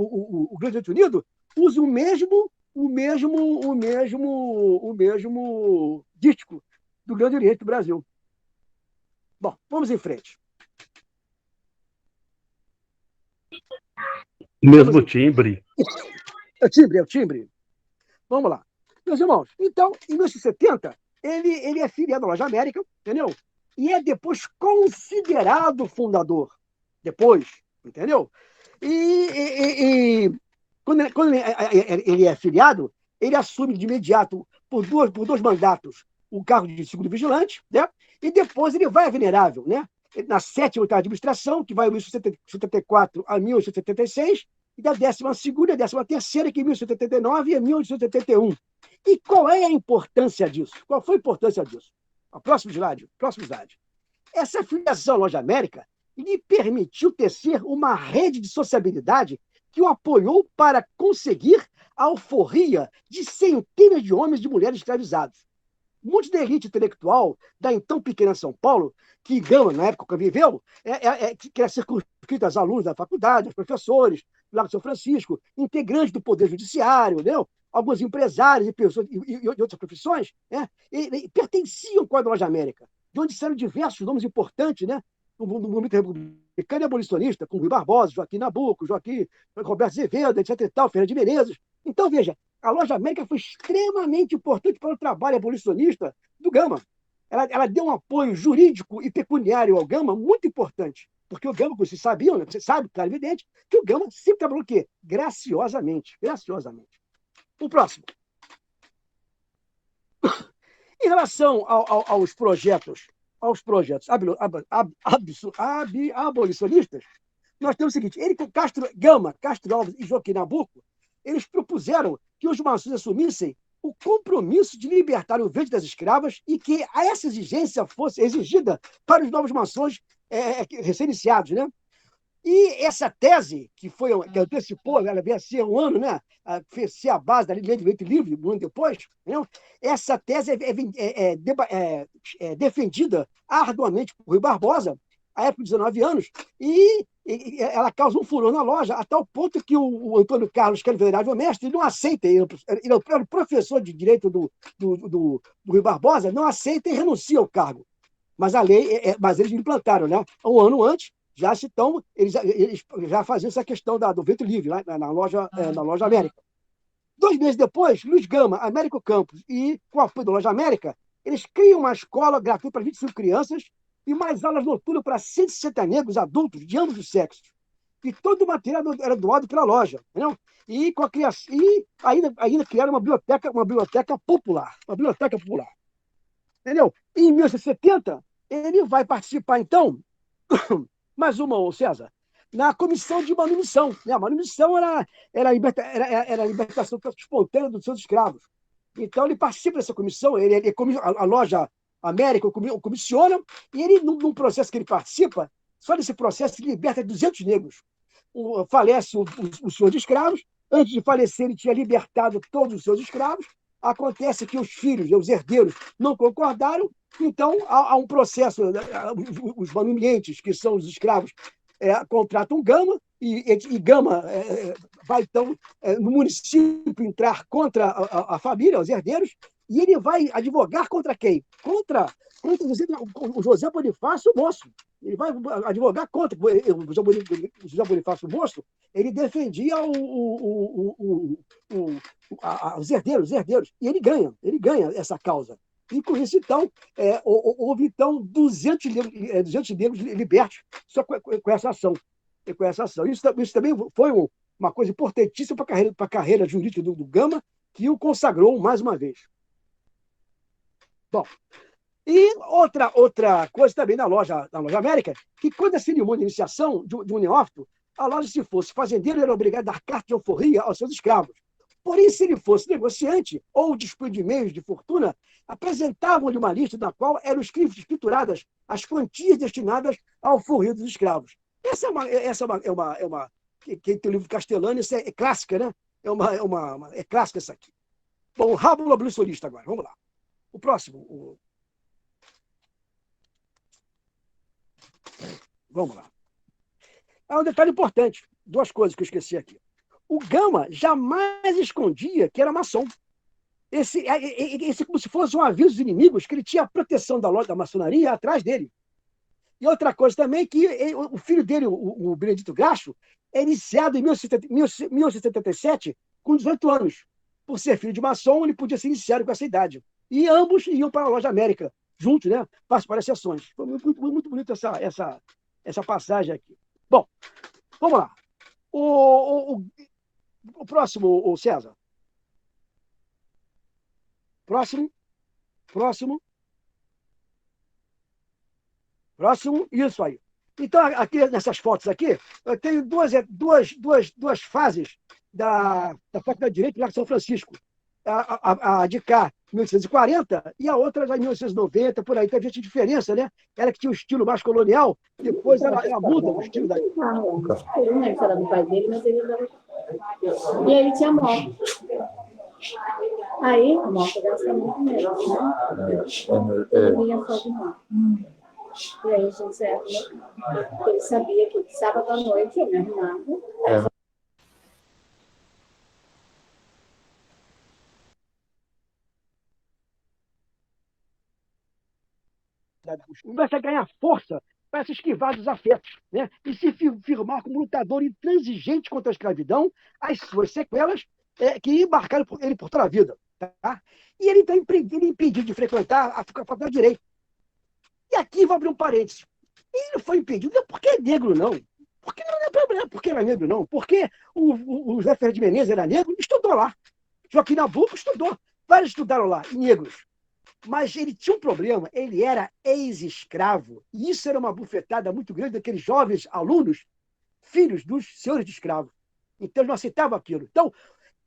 Unido usa o mesmo dístico do Grande Oriente do Brasil. Bom, vamos em frente. Mesmo timbre. É o timbre. Vamos lá. Meus irmãos, então, em 1970, ele é filiado à Loja América, entendeu? E é depois considerado fundador. Entendeu? E quando ele é filiado, ele assume de imediato, por dois mandatos, o cargo de segundo vigilante, né? E depois ele vai a venerável, né? Na 7ª e 8ª administração, que vai de 1874 a 1876, e da 12ª e 13ª, que é 1879 e 1881. E qual é a importância disso? Qual foi a importância disso? Próximo slide. Essa filiação à Loja América lhe permitiu tecer uma rede de sociabilidade que o apoiou para conseguir a alforria de centenas de homens e de mulheres escravizados. Muitos da elite intelectual da então pequena São Paulo, que Gama, na época, viveu, que era circunscrita aos alunos da faculdade, aos professores, do Lago São Francisco, integrantes do Poder Judiciário, né? Alguns empresários e pessoas e outras profissões, né? E pertenciam ao quadro da Loja América, de onde saíram diversos nomes importantes, né? No movimento republicano e abolicionista, com Rui Barbosa, Joaquim Nabuco, Roberto Azevedo, etc. e tal, Ferreira de Menezes. Então, veja, a Loja América foi extremamente importante para o trabalho abolicionista do Gama. Ela deu um apoio jurídico e pecuniário ao Gama muito importante, porque o Gama, como vocês sabiam, né? Você sabe, claro, evidente, que o Gama sempre trabalhou o quê? Graciosamente. O próximo. Em relação aos projetos abolicionistas, nós temos o seguinte: ele com Gama, Castro Alves e Joaquim Nabuco, eles propuseram que os maçons assumissem o compromisso de libertar o verde das escravas e que essa exigência fosse exigida para os novos maçons recém-iniciados, né? E essa tese, que antecipou, ela veio a ser um ano, né? Fez ser a base da lei de direito livre, um ano depois, entendeu? Essa tese é defendida arduamente por Rui Barbosa, à época de 19 anos, e ela causa um furor na loja, a tal ponto que o Antônio Carlos, que era venerável mestre, ele não aceita, ele era o professor de direito do Rui Barbosa, não aceita e renuncia ao cargo. Mas mas eles implantaram, né? Um ano antes, eles já faziam essa questão do vento livre lá na loja América. 2 meses depois, Luiz Gama, Américo Campos e com o apoio da Loja América, eles criam uma escola gratuita para 25 crianças e mais aulas noturnas para 160 negros adultos de ambos os sexos. E todo o material era doado pela loja, entendeu? E ainda criaram uma biblioteca popular. Entendeu? E em 1970, ele vai participar, então, mais uma, César, na comissão de manutenção. Né? A manutenção era a libertação espontânea dos seus escravos. Então, ele participa dessa comissão, a Loja América o comissiona, e ele, num processo que ele participa, só nesse processo ele liberta 200 negros. Falece o senhor de escravos. Antes de falecer, ele tinha libertado todos os seus escravos, Acontece que os filhos, os herdeiros, não concordaram, então há um processo, os manumientes, que são os escravos, contratam Gama, e Gama vai, então, no município entrar contra a família, os herdeiros, e ele vai advogar contra quem? Contra o José Bonifácio Moço. Ele vai advogar contra o José Bonifácio Moço. Ele defendia os herdeiros, e ele ganha essa causa. E com isso, então, houve então 200 negros libertos só com essa ação. Com essa ação. Isso também foi uma coisa importantíssima para a carreira jurídica do Gama, que o consagrou mais uma vez. Bom, e outra coisa também na loja América, que quando a cerimônia de iniciação de um neófito, a loja, se fosse fazendeiro, era obrigada a dar carta de alforria aos seus escravos. Porém, se ele fosse negociante ou dispor de meios de fortuna, apresentavam-lhe uma lista na qual eram escrituradas as quantias destinadas ao alforria dos escravos. Essa é uma quem tem o livro Castellani, isso é clássica, né? É clássica essa aqui. Bom, Rábula abolicionista agora, vamos lá. O próximo. Vamos lá. Há um detalhe importante, duas coisas que eu esqueci aqui. O Gama jamais escondia que era maçom. Esse como se fosse um aviso dos inimigos, que ele tinha a proteção da loja da maçonaria atrás dele. E outra coisa também, que o filho dele, o Benedito Graxo, é iniciado em 1877 com 18 anos. Por ser filho de maçom, ele podia ser iniciado com essa idade. E ambos iam para a loja América, juntos, né? Para as sessões. Foi muito bonito essa passagem aqui. Bom, vamos lá. O próximo, o César. Próximo. Isso aí. Então, aqui nessas fotos aqui, eu tenho duas fases da Faculdade de Direito lá de São Francisco. A de cá, 1840, e a outra já em 1990, por aí. Tem a diferença, né? Ela que tinha um estilo mais colonial, depois ela muda o estilo daí. Eu não lembro se era do pai dele, mas ele dava. E aí tinha moto. Aí a moto gasta muito menos, né? Ele vinha só de moto. E aí a gente saía porque ele sabia que sábado à noite eu me arrumava. Começa a ganhar força para se esquivar dos afetos, né? E se firmar como lutador intransigente contra a escravidão, as suas sequelas que embarcaram ele por toda a vida. Tá? E ele está impedido de frequentar a Faculdade de Direito. E aqui vou abrir um parênteses. Ele não foi impedido, não porque é negro, não. Porque não é problema, porque era negro, não. Porque o José Ferreira de Menezes era negro, estudou lá. Joaquim Nabuco estudou. Vários estudaram lá, negros. Mas ele tinha um problema, ele era ex-escravo. E isso era uma bufetada muito grande daqueles jovens alunos, filhos dos senhores de escravos. Então, eles não aceitavam aquilo. Então,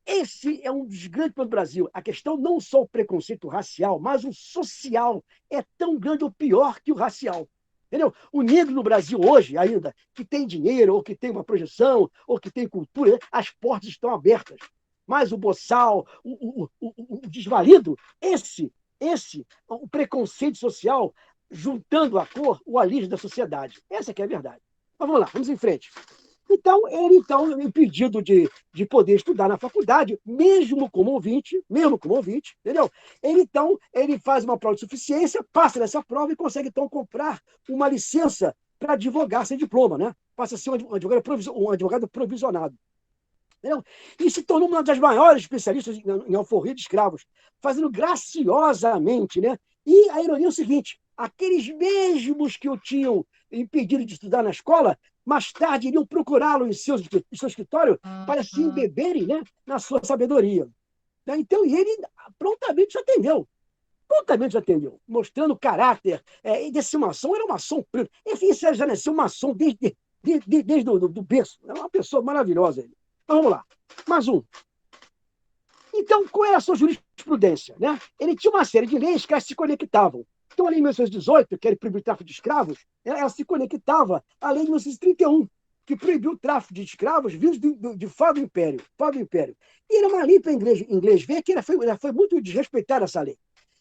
esse é um dos grandes problemas do Brasil. A questão não só o preconceito racial, mas o social é tão grande ou pior que o racial. Entendeu? O negro no Brasil hoje, ainda, que tem dinheiro, ou que tem uma projeção, ou que tem cultura, as portas estão abertas. Mas o boçal, o desvalido, o preconceito social, juntando a cor, o alívio da sociedade. Essa que é a verdade. Mas vamos lá, vamos em frente. Então, ele, impedido de poder estudar na faculdade, mesmo como ouvinte, entendeu? Ele faz uma prova de suficiência, passa nessa prova e consegue, então, comprar uma licença para advogar sem diploma, né? Passa a ser um advogado provisionado. Entendeu? E se tornou uma das maiores especialistas em alforria de escravos, fazendo graciosamente, né? E a ironia é o seguinte, aqueles mesmos que o tinham impedido de estudar na escola, mais tarde iriam procurá-lo em seu escritório para se embeberem, né, na sua sabedoria. Então, e ele prontamente atendeu, mostrando caráter, desse maçom, era um maçom preto. Enfim, isso já nasceu maçom desde do berço. É uma pessoa maravilhosa. Então, vamos lá. Mais um. Então, qual era a sua jurisprudência? Né? Ele tinha uma série de leis que elas se conectavam. Então, a lei de 1918, que era proibido o tráfico de escravos, ela se conectava à lei de 1931, que proibiu o tráfico de escravos vindos de fora do Império. Fora do Império. E era uma lei para inglês ver que ela foi muito desrespeitada, essa lei.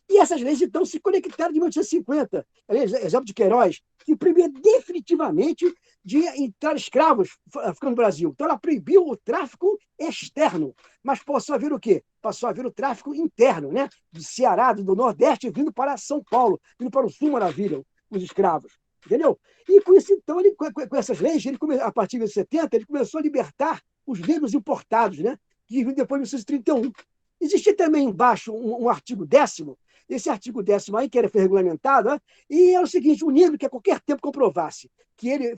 E essas leis, então, se conectaram de 1850. Exemplo de Queiroz, que proibia definitivamente de entrar escravos ficando no Brasil. Então, ela proibiu o tráfico externo, mas passou a haver o quê? Passou a haver o tráfico interno, né? Do Ceará, do Nordeste, vindo para São Paulo, vindo para o Sul, maravilha, os escravos. Entendeu? E com isso, então, com essas leis, a partir de 70, ele começou a libertar os negros importados, né? Que vinham depois de 1931. Existia também embaixo um artigo 10º, esse artigo 10º aí, que era regulamentado, né? E é o seguinte: o negro que a qualquer tempo comprovasse que ele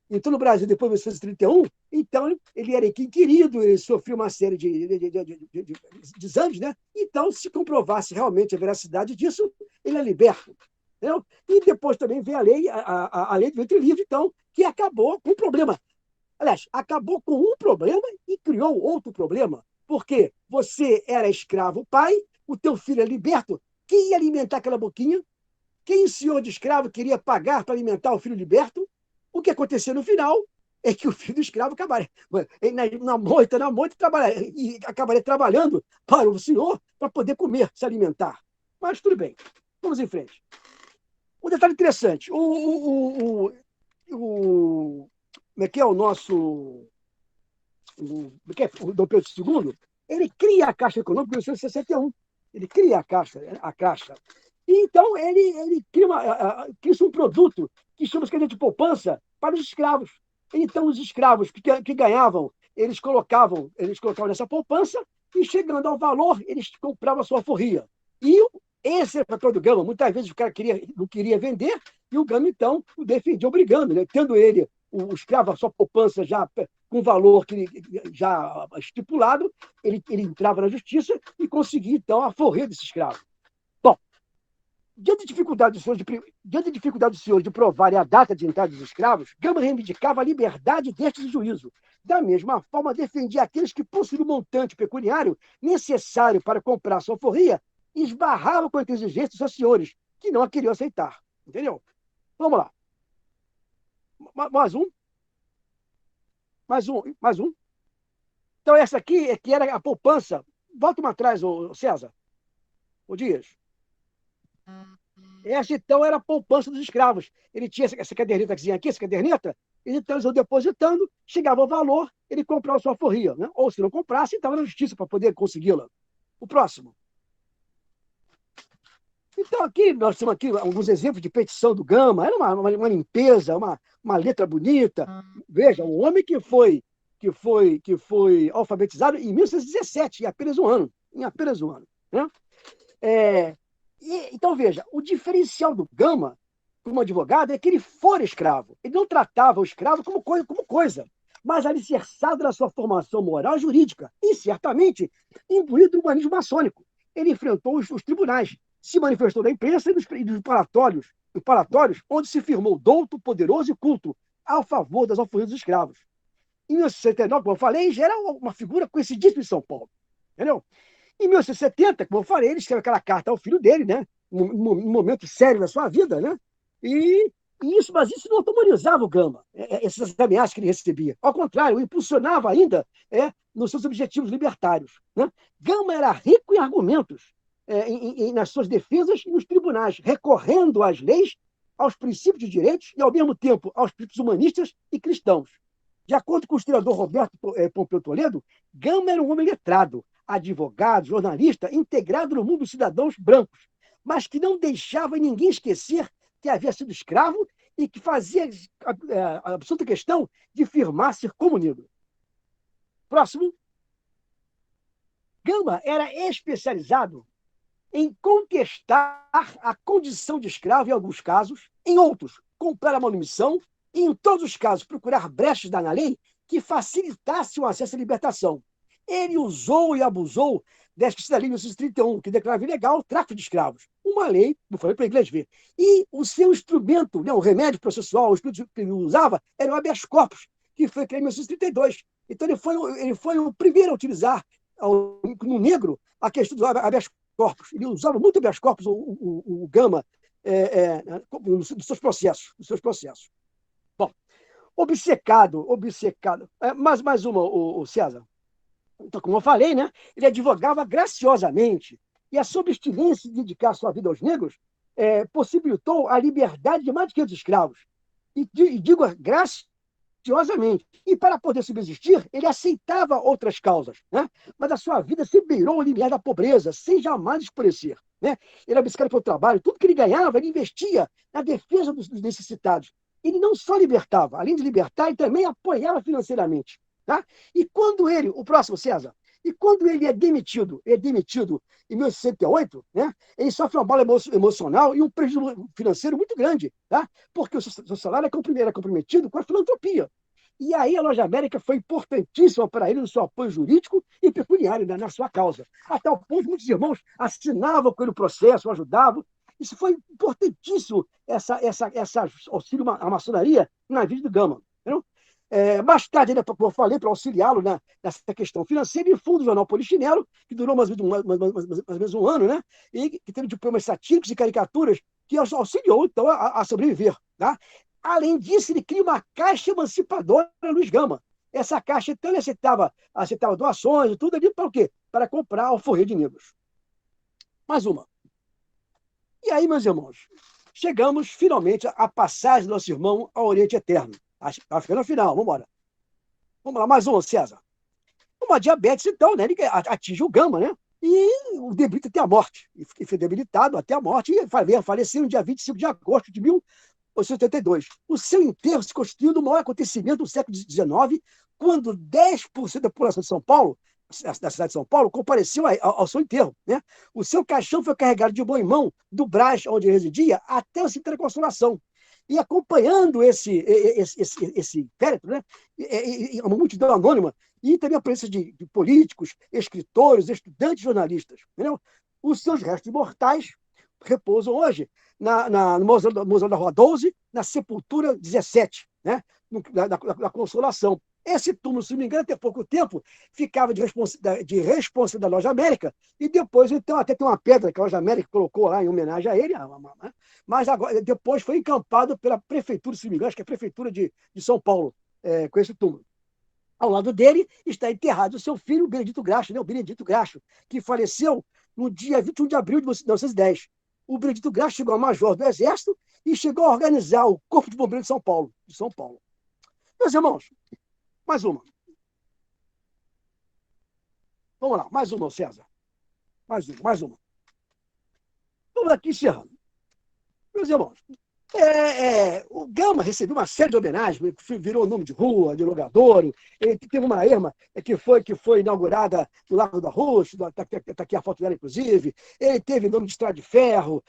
entrou no Brasil depois de 1931, então ele era inquirido, ele sofreu uma série de exames, né? Então, se comprovasse realmente a veracidade disso, ele é liberto. Entendeu? E depois também veio a lei do ventre livre, então, que acabou com o problema. Aliás, acabou com um problema e criou outro problema. Porque você era escravo pai, o teu filho é liberto, quem ia alimentar aquela boquinha? Quem o senhor de escravo queria pagar para alimentar o filho liberto? O que aconteceu no final é que o filho do escravo acabaria na moita, acabaria trabalhando para o senhor para poder comer, se alimentar. Mas tudo bem, vamos em frente. Um detalhe interessante, como é que é o nosso o Dom Pedro II, ele cria a Caixa Econômica em 1961. Ele cria a Caixa. E, então, ele cria um produto que chama-se caderneta de poupança para os escravos. Então, os escravos que ganhavam, eles colocavam nessa poupança e, chegando ao valor, eles compravam a sua alforria. E esse era o papel do Gama. Muitas vezes o cara não queria vender e o Gama, então, o defendia obrigando, né? Tendo ele, o escravo, a sua poupança já com valor já estipulado, ele entrava na justiça e conseguia, então, a alforria desse escravo. Bom, diante da dificuldade dos senhores de provarem a data de entrada dos escravos, Gama reivindicava a liberdade destes em juízo. Da mesma forma, defendia aqueles que possuíam o montante pecuniário necessário para comprar sua alforria e esbarravam com a exigência dos seus senhores, que não a queriam aceitar. Entendeu? Vamos lá. Mais um. Então, essa aqui é que era a poupança. Volta uma atrás, César. O Dias. Essa, então, era a poupança dos escravos. Ele tinha essa cadernetazinha aqui, essa caderneta, então eles iam depositando, chegava o valor, ele comprava a sua alforria, né? Ou se não comprasse, estava na justiça para poder consegui-la. O próximo. Então, aqui nós temos aqui alguns exemplos de petição do Gama. Era uma limpeza, uma letra bonita. Veja, um homem que foi alfabetizado em 1917, em apenas um ano. Né? Então, veja, o diferencial do Gama, como advogado, é que ele fora escravo. Ele não tratava o escravo como coisa, mas alicerçado na sua formação moral e jurídica, e certamente imbuído no humanismo maçônico. Ele enfrentou os tribunais, se manifestou na imprensa e nos palatórios, onde se firmou douto, poderoso e culto ao favor das alforrias dos escravos. Em 1969, como eu falei, já era uma figura conhecidíssima em São Paulo. Entendeu? Em 1970, como eu falei, ele escreveu aquela carta ao filho dele, né? Num momento sério da sua vida, né? Mas isso não autorizava o Gama, essas ameaças que ele recebia. Ao contrário, o impulsionava ainda nos seus objetivos libertários. Né? Gama era rico em argumentos nas suas defesas e nos tribunais, recorrendo às leis, aos princípios de direitos e, ao mesmo tempo, aos princípios humanistas e cristãos. De acordo com o historiador Roberto Pompeu Toledo, Gama era um homem letrado, advogado, jornalista, integrado no mundo dos cidadãos brancos, mas que não deixava ninguém esquecer que havia sido escravo e que fazia a absoluta questão de firmar-se como negro. Próximo. Gama era especializado em contestar a condição de escravo em alguns casos, em outros, comprar a manumissão e, em todos os casos, procurar brechas na lei que facilitasse o acesso à libertação. Ele usou e abusou da Lei de 1931, que declarava ilegal o tráfico de escravos. Uma lei, não falei para a inglês ver. E o seu instrumento, o remédio processual, o instrumento que ele usava, era o habeas corpus, que foi criado em 1932. Então, ele foi o primeiro a utilizar no negro a questão do habeas corpus. Ele usava muito habeas corpus, o Gama, nos seus processos. Bom, obcecado. Mais uma, o César. Então, como eu falei, né, ele advogava graciosamente. E a sua obstinência de dedicar sua vida aos negros possibilitou a liberdade de mais de 500 escravos. E digo graciosamente. E para poder subsistir, ele aceitava outras causas, né? Mas a sua vida se beirou ao limiar da pobreza, sem jamais escurecer. Né? Ele abdicava pelo trabalho, tudo que ele ganhava, ele investia na defesa dos necessitados. Ele não só libertava, além de libertar, ele também apoiava financeiramente. Tá? E quando ele, o próximo César, e quando ele é demitido em 1968, né, ele sofre uma bola emocional e um prejuízo financeiro muito grande, tá? Porque o seu salário era comprometido com a filantropia. E aí a Loja América foi importantíssima para ele no seu apoio jurídico e pecuniário, né, na sua causa. Até o ponto que muitos irmãos assinavam com ele o processo, o ajudavam. Isso foi importantíssimo, essa auxílio à maçonaria na vida do Gama. Entendeu? Mais tarde, como eu falei, para auxiliá-lo nessa questão financeira, ele fundou o jornal Polichinelo, que durou mais ou menos um ano, né? E que teve diplomas satíricos e caricaturas que auxiliou, então, a sobreviver. Tá? Além disso, ele cria uma caixa emancipadora Luiz Gama. Essa caixa, então, ele aceitava doações e tudo ali para o quê? Para comprar alforria de negros. Mais uma. E aí, meus irmãos, chegamos finalmente à passagem do nosso irmão ao Oriente Eterno. Acho que é no final, vamos embora. Vamos lá, mais um, César. Uma diabetes, então, né? Ele atinge o Gama, né? E o debilita até a morte. E foi debilitado até a morte e faleceu no dia 25 de agosto de 1882. O seu enterro se constituiu no maior acontecimento do século XIX, quando 10% da população de São Paulo, da cidade de São Paulo, compareceu ao seu enterro. Né? O seu caixão foi carregado de mão em mão do Brás, onde ele residia, até o cemitério da Consolação. E acompanhando esse féretro, né? Uma multidão anônima, e também a presença de políticos, escritores, estudantes, jornalistas. Entendeu? Os seus restos mortais repousam hoje no Museu da Rua 12, na Sepultura 17, né? Da Consolação. Esse túmulo, se não me engano, até pouco tempo, ficava de responsa da Loja América, e depois, então, até tem uma pedra que a Loja América colocou lá em homenagem a ele, mas agora, depois foi encampado pela prefeitura, se não me engano, acho que é a prefeitura de São Paulo, com esse túmulo. Ao lado dele está enterrado o seu filho, o Benedito Graxa, né? O Benedito Graxa, que faleceu no dia 21 de abril de 1910. O Benedito Graxa chegou a major do Exército e chegou a organizar o Corpo de Bombeiros de São Paulo. Meus irmãos, mais uma. Vamos lá, mais uma, César. Mais uma. Vamos aqui encerrando. Meus irmãos, o Gama recebeu uma série de homenagens, virou nome de rua, de logadouro. Ele teve uma erma que foi inaugurada no Lago da Rocha, está aqui a foto dela, inclusive. Ele teve nome de Estrada de Ferro,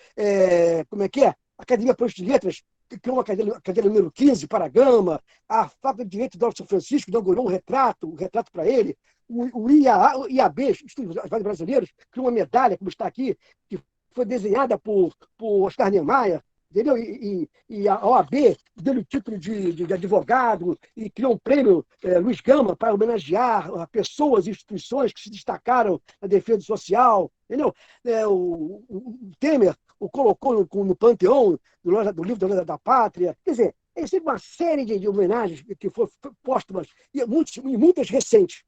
como é que é? Academia Paulista de Letras, que criou uma cadeira número 15 para a Gama. A Fábrica de Direito do São Francisco inaugurou um retrato para ele. O IAB, Instituto dos Advogados Brasileiros, criou uma medalha, como está aqui, que foi desenhada por Oscar Niemeyer, entendeu? E a OAB deu o título de advogado e criou um prêmio Luiz Gama para homenagear pessoas e instituições que se destacaram na defesa social, entendeu? O Temer o colocou no panteão do livro da Pátria. Quer dizer, existe uma série de homenagens que foram póstumas e muitas recentes.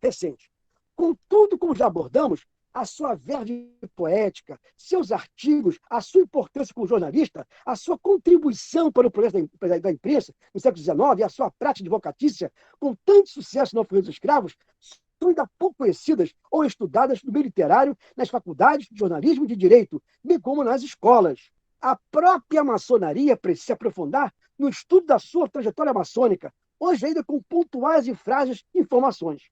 Contudo, como já abordamos, a sua verve poética, seus artigos, a sua importância como jornalista, a sua contribuição para o progresso da imprensa no século XIX e a sua prática advocatícia, com tanto sucesso no apoio dos escravos, são ainda pouco conhecidas ou estudadas no meio literário, nas faculdades de jornalismo e de direito, bem como nas escolas. A própria maçonaria precisa se aprofundar no estudo da sua trajetória maçônica, hoje ainda com pontuais e frágeis informações.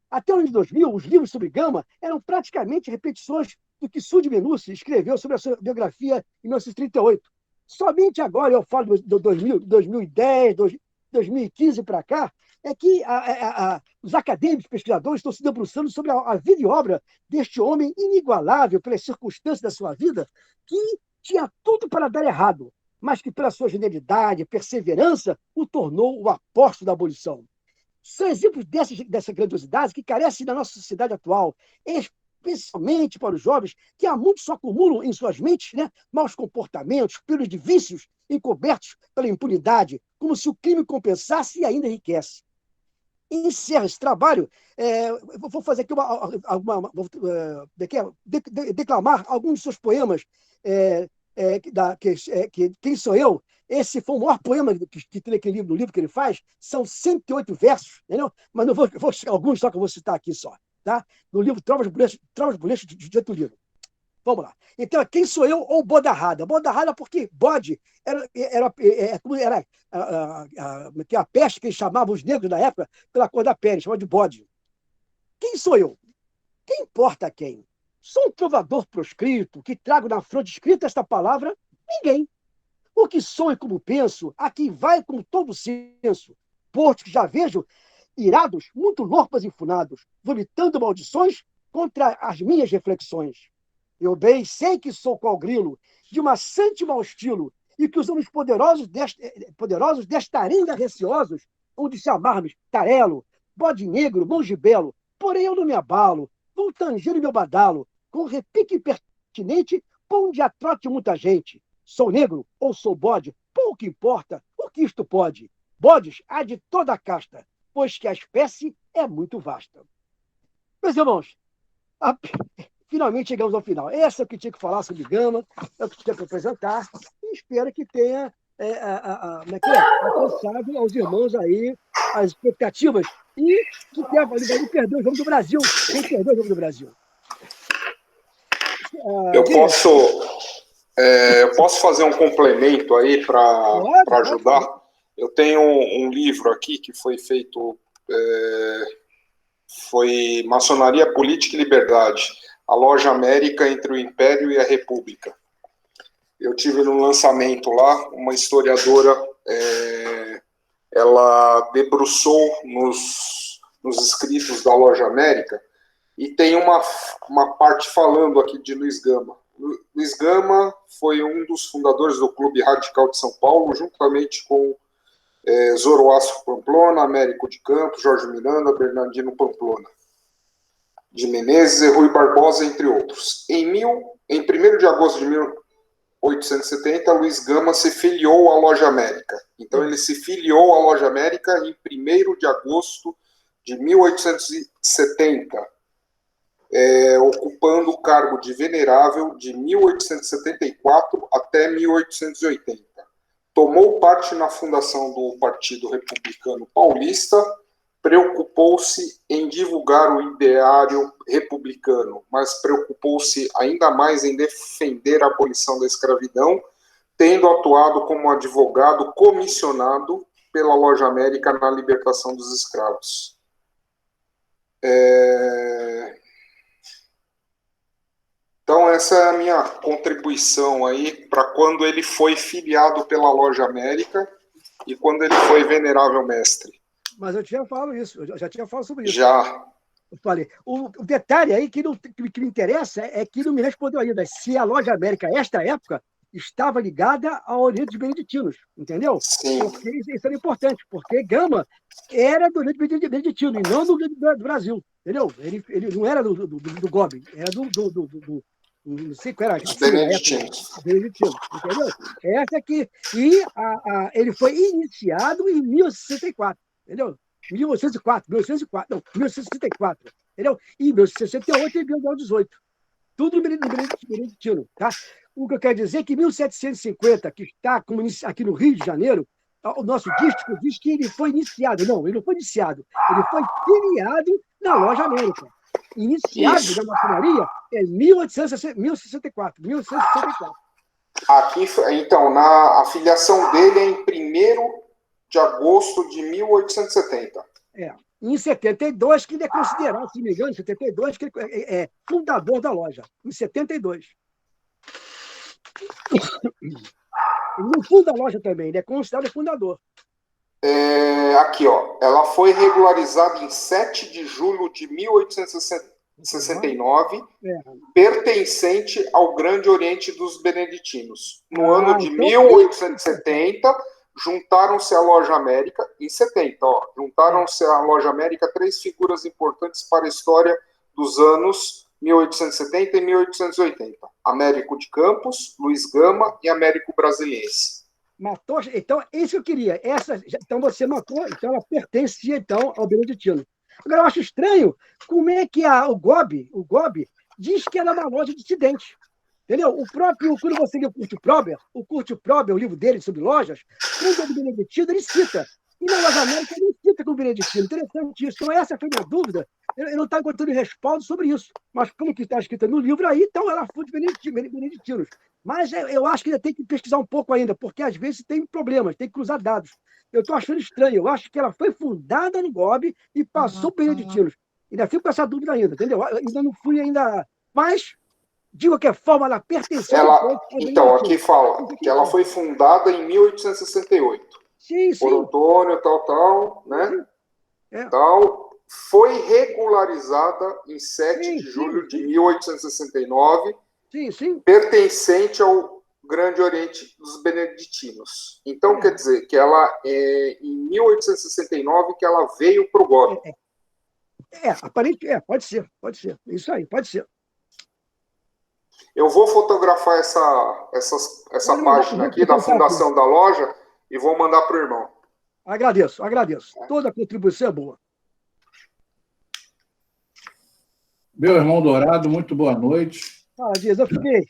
Até o ano de 2000, os livros sobre Gama eram praticamente repetições do que Sud Menucci escreveu sobre a sua biografia em 1938. Somente agora, eu falo de 2010, 2015 para cá, é que os acadêmicos pesquisadores estão se debruçando sobre a vida e obra deste homem inigualável pelas circunstâncias da sua vida, que tinha tudo para dar errado, mas que pela sua genialidade e perseverança o tornou o apóstolo da abolição. São exemplos dessa grandiosidade que carecem da nossa sociedade atual, especialmente para os jovens, que há muito só acumulam em suas mentes, né, maus comportamentos, pelos de vícios encobertos pela impunidade, como se o crime compensasse e ainda enriquece. Encerra esse trabalho. Vou fazer aqui declamar alguns dos seus poemas. Quem Sou Eu? Esse foi o maior poema que tem aquele livro que ele faz. São 108 versos, entendeu? Mas não vou alguns só que eu vou citar aqui só. Tá? No livro Trovas Burlescas de Getulino. Vamos lá. Então, quem sou eu ou Bodarrada? Bodarrada porque bode era a peste que eles chamavam os negros da época pela cor da pele, chamavam de bode. Quem sou eu? Quem importa quem? Sou um trovador proscrito que trago na fronte escrita esta palavra? Ninguém. O que sou e como penso, aqui vai com todo senso. Portos que já vejo irados, muito loucos e funados, vomitando maldições contra as minhas reflexões. Eu bem sei que sou qual grilo, de uma sante mau estilo, e que os homens poderosos desta arenga receosos, onde se amarmos tarelo, bode negro, monge belo, porém eu não me abalo, vou tanger o meu badalo, com repique impertinente, onde atrote muita gente. Sou negro ou sou bode, pouco importa, o que isto pode. Bodes há de toda a casta, pois que a espécie é muito vasta. Meus irmãos, finalmente chegamos ao final. Essa é o que tinha que falar sobre Gama, é o que tinha que apresentar, e espero que tenha alcançado aos irmãos aí as expectativas e que tenha perder o jogo do Brasil. Quem perdeu o jogo do Brasil? Eu posso fazer um complemento aí para ajudar? Pode. Eu tenho um livro aqui que foi feito, foi Maçonaria, Política e Liberdade, a Loja América entre o Império e a República. Eu tive no lançamento lá, uma historiadora, ela debruçou nos escritos da Loja América e tem uma parte falando aqui de Luiz Gama. Luiz Gama foi um dos fundadores do Clube Radical de São Paulo, juntamente com Zoroastro Pamplona, Américo de Campos, Jorge Miranda, Bernardino Pamplona de Menezes e Rui Barbosa, entre outros. Em 1º de agosto de 1870, Luiz Gama se filiou à Loja América. Então, ele se filiou à Loja América em 1º de agosto de 1870, ocupando o cargo de venerável de 1874 até 1880. Tomou parte na fundação do Partido Republicano Paulista, preocupou-se em divulgar o ideário republicano, mas preocupou-se ainda mais em defender a abolição da escravidão, tendo atuado como advogado comissionado pela Loja América na libertação dos escravos. Então, essa é a minha contribuição aí para quando ele foi filiado pela Loja América e quando ele foi venerável mestre. Mas eu tinha falado isso, eu já tinha falado sobre isso. Já. Eu falei. O detalhe aí que me interessa é que não me respondeu ainda se a Loja América, esta época, estava ligada ao Oriente dos Beneditinos, entendeu? Sim. Porque isso era importante, porque Gama era do Oriente Beneditino e não do Brasil, entendeu? Ele não era do Gobi, era do não sei qual era. Beneditinos. Beneditino, entendeu? Essa aqui. E ele foi iniciado em 1864, entendeu? 1964, entendeu? E em 1968 ele ganhou o 18. Tudo no Beneditino, tá? O que eu quero dizer é que em 1750, que está aqui no Rio de Janeiro, o nosso dístico diz que ele foi iniciado. Não, ele não foi iniciado. Ele foi filiado na Loja América. Iniciado na maçonaria em 1864. Aqui, então, a filiação dele é em 1º de agosto de 1870. Em 72, que ele é considerado, se não me engano, em 72, que ele é fundador da loja. Em 72. Ele não funda a loja também, ele é considerado fundador. Aqui, ó. Ela foi regularizada em 7 de julho de 1869, pertencente ao Grande Oriente dos Beneditinos. No ano de 1870, juntaram-se à Loja América, em 70, juntaram-se à Loja América 3 figuras importantes para a história dos anos 1870 e 1880. Américo de Campos, Luiz Gama e Américo Brasiliense. Matou, então, isso que eu queria. Então, você matou, então ela pertencia, então, ao beneditino. Agora, eu acho estranho como é que o Gobi diz que ela é uma loja dissidente. Entendeu? Quando você lê o Kurt Prober, o livro dele sobre lojas, quando é do beneditino, ele cita. E na Loja América, ele cita com o beneditino. Interessante isso. Então, essa foi minha dúvida. Eu não estava encontrando respaldo sobre isso. Mas, como que está escrito no livro aí, então ela foi de beneditinos. Mas eu acho que ainda tem que pesquisar um pouco ainda, porque às vezes tem problemas, tem que cruzar dados. Eu estou achando estranho. Eu acho que ela foi fundada no Gobi e passou por beneditinos. Ainda fico com essa dúvida ainda, entendeu? Eu ainda não fui ainda... Mas, de qualquer forma, ela pertenceu... Então, aqui fala que ela foi fundada em 1868. Sim. Por Antônio, tal, né? Tal. Foi regularizada em 7 de julho de 1869. Sim. Pertencente ao Grande Oriente dos Beneditinos. Então, quer dizer que ela, em 1869, que ela veio para o Gobi. Aparentemente, pode ser. Isso aí, pode ser. Eu vou fotografar essa página aqui da fundação da loja e vou mandar para o irmão. Agradeço. Toda a contribuição é boa. Meu irmão Dourado, muito boa noite. Fala, Dias, eu fiquei...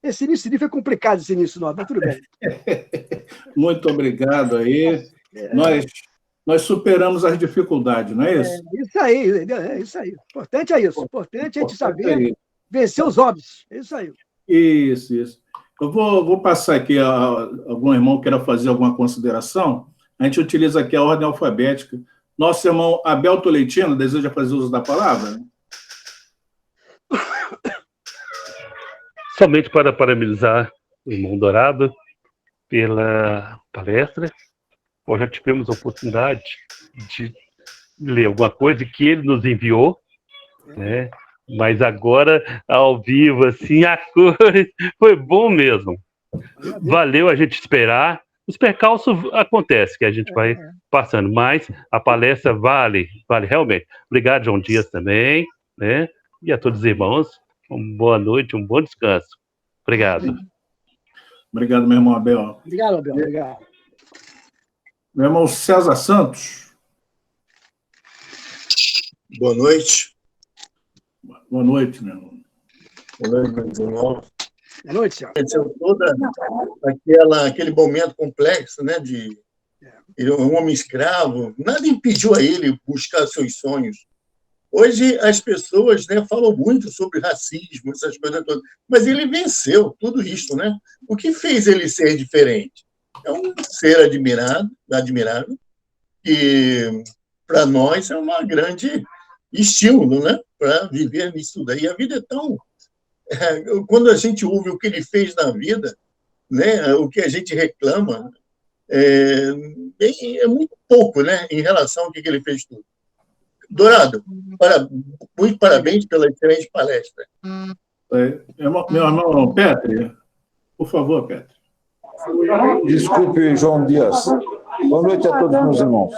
Esse início foi complicado, mas tudo bem. Muito obrigado aí. Nós superamos as dificuldades, não é isso? Isso aí. Importante é isso. Importante é a gente saber vencer os óbvios. É isso aí. Isso. Eu vou passar aqui a algum irmão que queira fazer alguma consideração. A gente utiliza aqui a ordem alfabética. Nosso irmão Abel Toleitino deseja fazer uso da palavra? Somente para parabenizar o irmão Dourado pela palestra. Nós já tivemos a oportunidade de ler alguma coisa que ele nos enviou, né? Mas agora, ao vivo, assim, a coisa foi bom mesmo. Valeu a gente esperar. Os percalços acontecem, que a gente vai passando, mas a palestra vale realmente. Obrigado, João Dias, também, né? E a todos os irmãos, uma boa noite, um bom descanso. Obrigado. Obrigado, meu irmão Abel. Obrigado, Abel. Obrigado. Meu irmão César Santos. Boa noite. Boa noite, meu irmão. Boa noite, meus irmãos. Boa noite, senhor. Todo aquele momento complexo, né, de um homem escravo, nada impediu a ele buscar seus sonhos. Hoje as pessoas, né, falam muito sobre racismo, essas coisas todas, mas ele venceu tudo isso, né? O que fez ele ser diferente? É um ser admirável, e para nós é uma grande estímulo, né, para viver nisso daí. A vida é tão... Quando a gente ouve o que ele fez na vida, né, o que a gente reclama, é muito pouco, né, em relação ao que ele fez tudo. Dourado, muito parabéns pela excelente palestra. Meu irmão Petri, por favor, Petri. Desculpe, João Dias. Boa noite a todos, meus irmãos.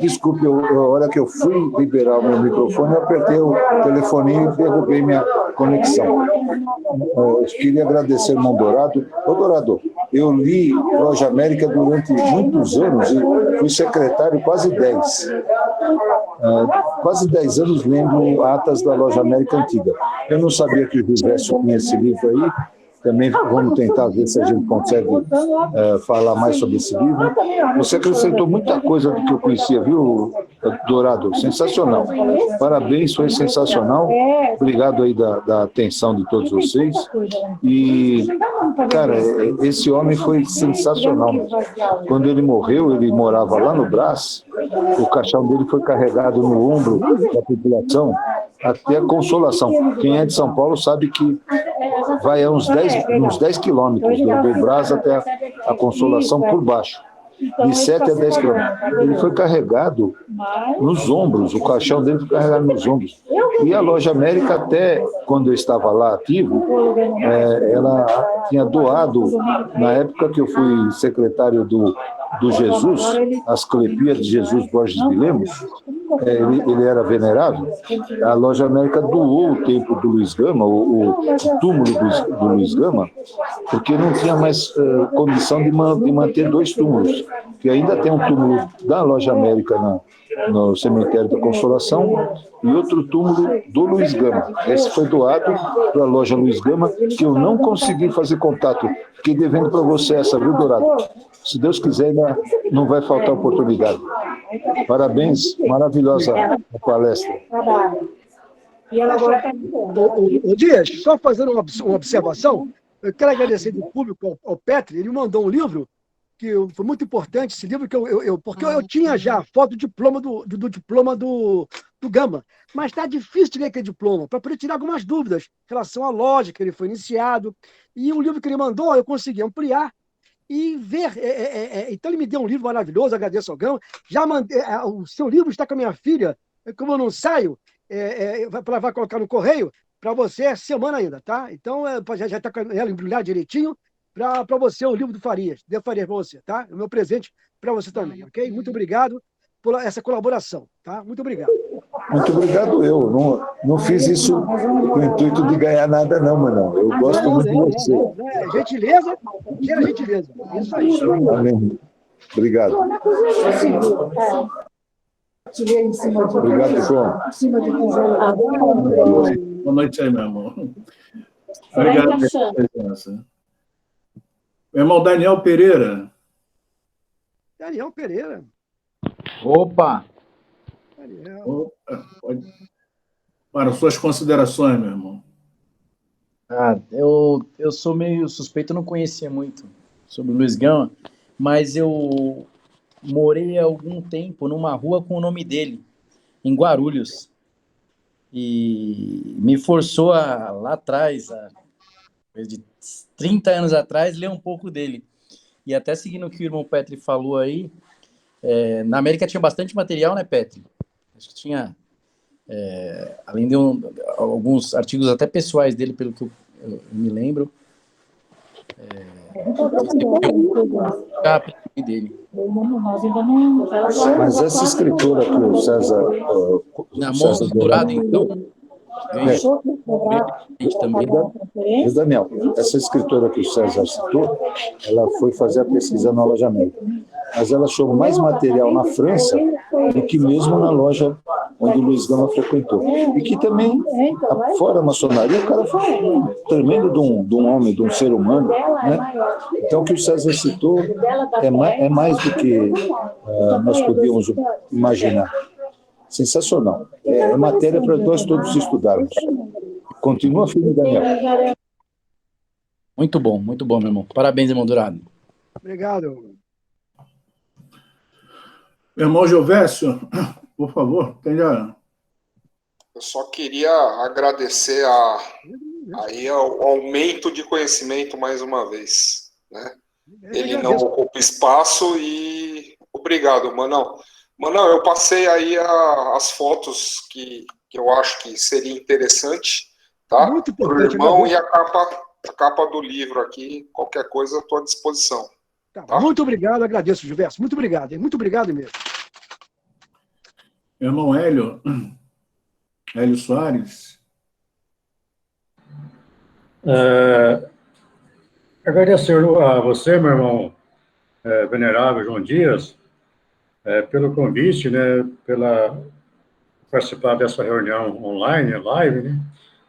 Desculpe, a hora que eu fui liberar o meu microfone, eu apertei o telefoninho e derrubei minha conexão. Eu queria agradecer ao irmão Dourado. Ô, Dourado, eu li Loja América durante muitos anos e fui secretário quase 10. Quase 10 anos lendo atas da Loja América Antiga. Eu não sabia que o Gilberto tinha esse livro aí. Também vamos tentar ver se a gente consegue falar mais sobre esse livro. Você acrescentou muita coisa do que eu conhecia, viu, Dourado? Sensacional. Parabéns, foi sensacional. Obrigado aí da atenção de todos vocês. E, cara, esse homem foi sensacional. Quando ele morreu, ele morava lá no Brás, o caixão dele foi carregado no ombro da população até a Consolação. Quem é de São Paulo sabe que vai a uns 10 quilômetros do Brás até a Consolação por baixo, de 7 a 10 quilômetros. Ele foi carregado nos ombros, o caixão dele foi carregado nos ombros. E a Loja América, até quando eu estava lá ativo, ela tinha doado, na época que eu fui secretário do do Jesus, Asclepia de Jesus Borges de Lemos, ele era venerável. A Loja América doou o templo do Luiz Gama, o túmulo do Luiz Gama, porque não tinha mais condição de manter 2 túmulos, que ainda tem um túmulo da Loja América no cemitério da Consolação e outro túmulo do Luiz Gama. Esse foi doado para a Loja Luiz Gama, que eu não consegui fazer contato. Fiquei devendo para você essa, viu, Dourado? Se Deus quiser, ainda não vai faltar oportunidade. Parabéns, maravilhosa a palestra. O Dias, só fazendo uma observação, eu quero agradecer do público ao Petri, ele mandou um livro que foi muito importante, esse livro, porque eu tinha já foto do diploma do diploma do Gama, mas está difícil de ler aquele diploma, para poder tirar algumas dúvidas em relação à lógica, ele foi iniciado, e o livro que ele mandou, eu consegui ampliar e ver. Então, ele me deu um livro maravilhoso, agradeço ao Gama. Já mandei, o seu livro está com a minha filha, como eu não saio, vai colocar no correio para você semana ainda, tá? Então, já está com ela embrulhada direitinho para você o livro do Farias, de Farias para você, tá? É o meu presente para você também, ok? Muito obrigado por essa colaboração, tá? Muito obrigado. Muito obrigado, eu. Não fiz isso com o intuito de ganhar nada, não, mano. Eu gosto muito de você. Gentileza, gera gentileza. Isso aí. Amém. Obrigado. Obrigado, João. Boa noite aí, meu irmão. Obrigado pela presença. Meu irmão Daniel Pereira. Daniel Pereira. Opa! Para suas considerações, meu irmão. Eu sou meio suspeito, eu não conhecia muito sobre o Luiz Gama, mas eu morei há algum tempo numa rua com o nome dele, em Guarulhos. E me forçou lá atrás, de 30 anos atrás, ler um pouco dele. E até seguindo o que o irmão Petri falou aí, na América tinha bastante material, né, Petri? Acho que tinha, além de alguns artigos até pessoais dele, pelo que eu me lembro. Dele. Mas essa escritora que o César... Na mão do Dourado, então... Daniel, essa escritora que o César citou, ela foi fazer a pesquisa na Loja América, mas ela achou mais material na França do que mesmo na loja onde o Luiz Gama frequentou. E que também, fora a maçonaria, o cara foi um tremendo de um homem, de um ser humano, né? Então, o que o César citou é mais do que nós podíamos imaginar. Sensacional. É matéria para nós todos estudarmos. Continua, filho Daniel. Muito bom, meu irmão. Parabéns, irmão Dourado. Obrigado. Meu irmão Gilvécio, por favor, tenha... Eu só queria agradecer aí ao aumento de conhecimento mais uma vez, né? Ele não ocupa espaço e obrigado, Manão. Manão, eu passei aí as fotos que eu acho que seria interessante, tá? Muito importante. O irmão e a capa do livro aqui, qualquer coisa, estou à disposição. Tá? Muito obrigado, agradeço, Gilberto. Muito obrigado, hein? Muito obrigado mesmo. Meu irmão Hélio Soares. Agradecer a você, meu irmão venerável João Dias, pelo convite, né, pela participar dessa reunião online, live, né,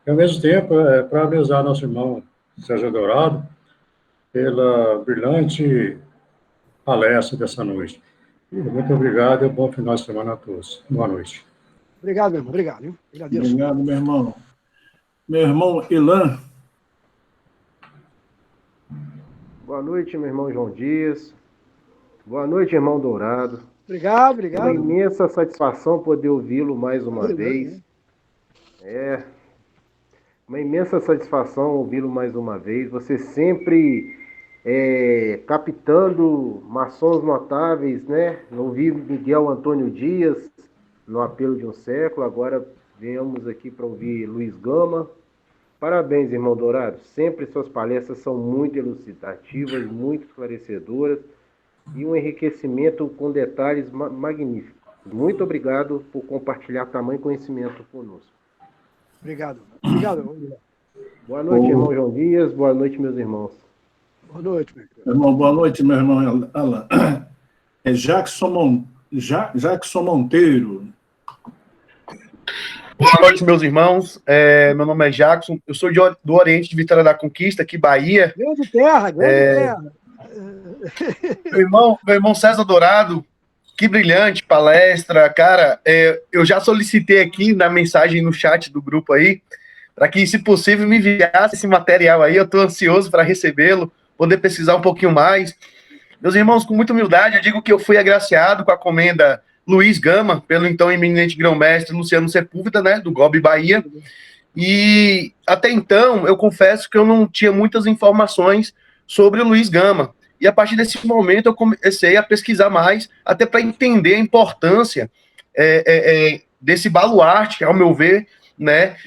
e ao mesmo tempo parabenizar nosso irmão César Dourado pela brilhante palestra dessa noite. Muito obrigado e bom final de semana a todos. Boa noite. Obrigado, meu irmão. Obrigado. Hein? Agradeço. Obrigado, meu irmão. Meu irmão Ilan. Boa noite, meu irmão João Dias. Boa noite, irmão Dourado. Obrigado. Uma imensa satisfação poder ouvi-lo mais uma vez. Uma imensa satisfação ouvi-lo mais uma vez. Você sempre captando maçons notáveis, né? Eu ouvi Miguel Antônio Dias no Apelo de um Século. Agora viemos aqui para ouvir Luiz Gama. Parabéns, irmão Dourado. Sempre suas palestras são muito elucidativas, muito esclarecedoras. e um enriquecimento com detalhes magníficos. Muito obrigado por compartilhar tamanho conhecimento conosco. Obrigado. Obrigado. Boa noite, irmão João Dias. Boa noite, meus irmãos. Boa noite, meu querido. Irmão, boa noite, meu irmão Alan. É Jackson Monteiro. Boa noite, meus irmãos. Meu nome é Jackson. Eu sou do Oriente de Vitória da Conquista, aqui, Bahia. Grande terra. Meu irmão César Dourado, que brilhante palestra. Cara, eu já solicitei aqui na mensagem no chat do grupo aí, para que, se possível, me enviasse esse material aí. Eu estou ansioso para recebê-lo, poder pesquisar um pouquinho mais. Meus irmãos, com muita humildade, eu digo que eu fui agraciado com a comenda Luiz Gama, pelo então eminente grão-mestre Luciano Sepúlveda, né, do GOB Bahia. E até então, eu confesso que eu não tinha muitas informações sobre o Luiz Gama. E a partir desse momento eu comecei a pesquisar mais, até para entender a importância desse baluarte, ao meu ver, né,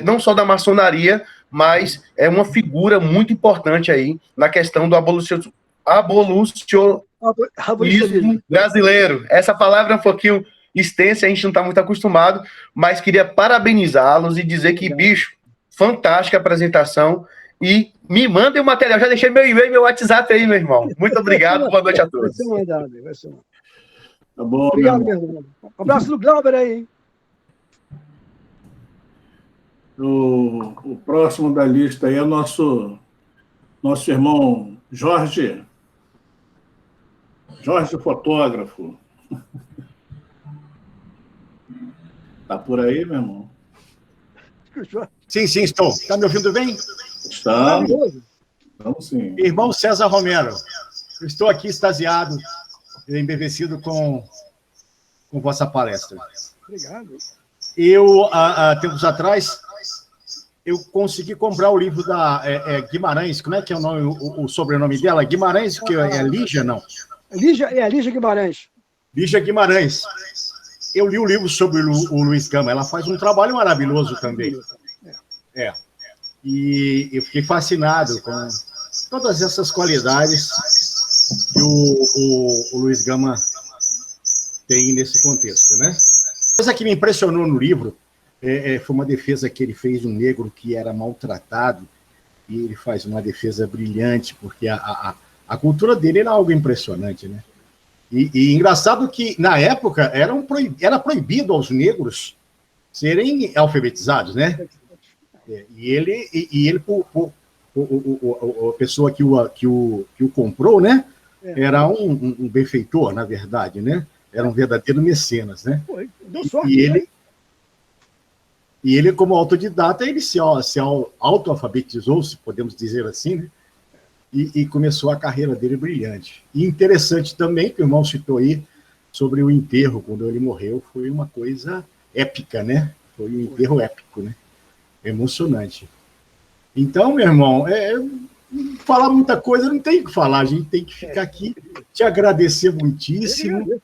não só da maçonaria, mas é uma figura muito importante aí na questão do abolicionismo brasileiro. Essa palavra é um pouquinho extensa, a gente não está muito acostumado, mas queria parabenizá-los e dizer que, bicho, fantástica a apresentação. E me mandem o material. Já deixei meu e-mail e meu WhatsApp aí, meu irmão. Muito obrigado. Boa noite a todos. Vai ser. Tá bom, obrigado, meu irmão. Um abraço do Glauber aí, hein? O próximo da lista aí é o nosso irmão Jorge. Jorge, fotógrafo. Tá por aí, meu irmão? Sim, estou. Está me ouvindo bem? Estamos sim. Irmão César Romero, eu estou aqui extasiado, embevecido com vossa palestra. Obrigado. Eu, há tempos atrás, eu consegui comprar o livro da Guimarães. Como é que é o nome, o sobrenome dela? Guimarães, que é Lígia, não? Lígia Guimarães. Lígia Guimarães. Eu li o livro sobre o Luiz Gama. Ela faz um trabalho maravilhoso também. E eu fiquei fascinado com todas essas qualidades que o Luiz Gama tem nesse contexto, né? A coisa que me impressionou no livro foi uma defesa que ele fez de um negro que era maltratado, e ele faz uma defesa brilhante, porque a cultura dele era algo impressionante, né? E engraçado que, na época, era proibido aos negros serem alfabetizados, né? E ele a pessoa que o comprou, né? Era um benfeitor, na verdade, né? Era um verdadeiro mecenas, né? Deu sorte, e ele, como autodidata, ele se autoalfabetizou, se podemos dizer assim, né? E começou a carreira dele brilhante. E interessante também, que o irmão citou aí, sobre o enterro, quando ele morreu, foi uma coisa épica, né? Foi um enterro épico, né? Emocionante. Então, meu irmão, falar muita coisa não tem o que falar, a gente tem que ficar aqui, te agradecer muitíssimo,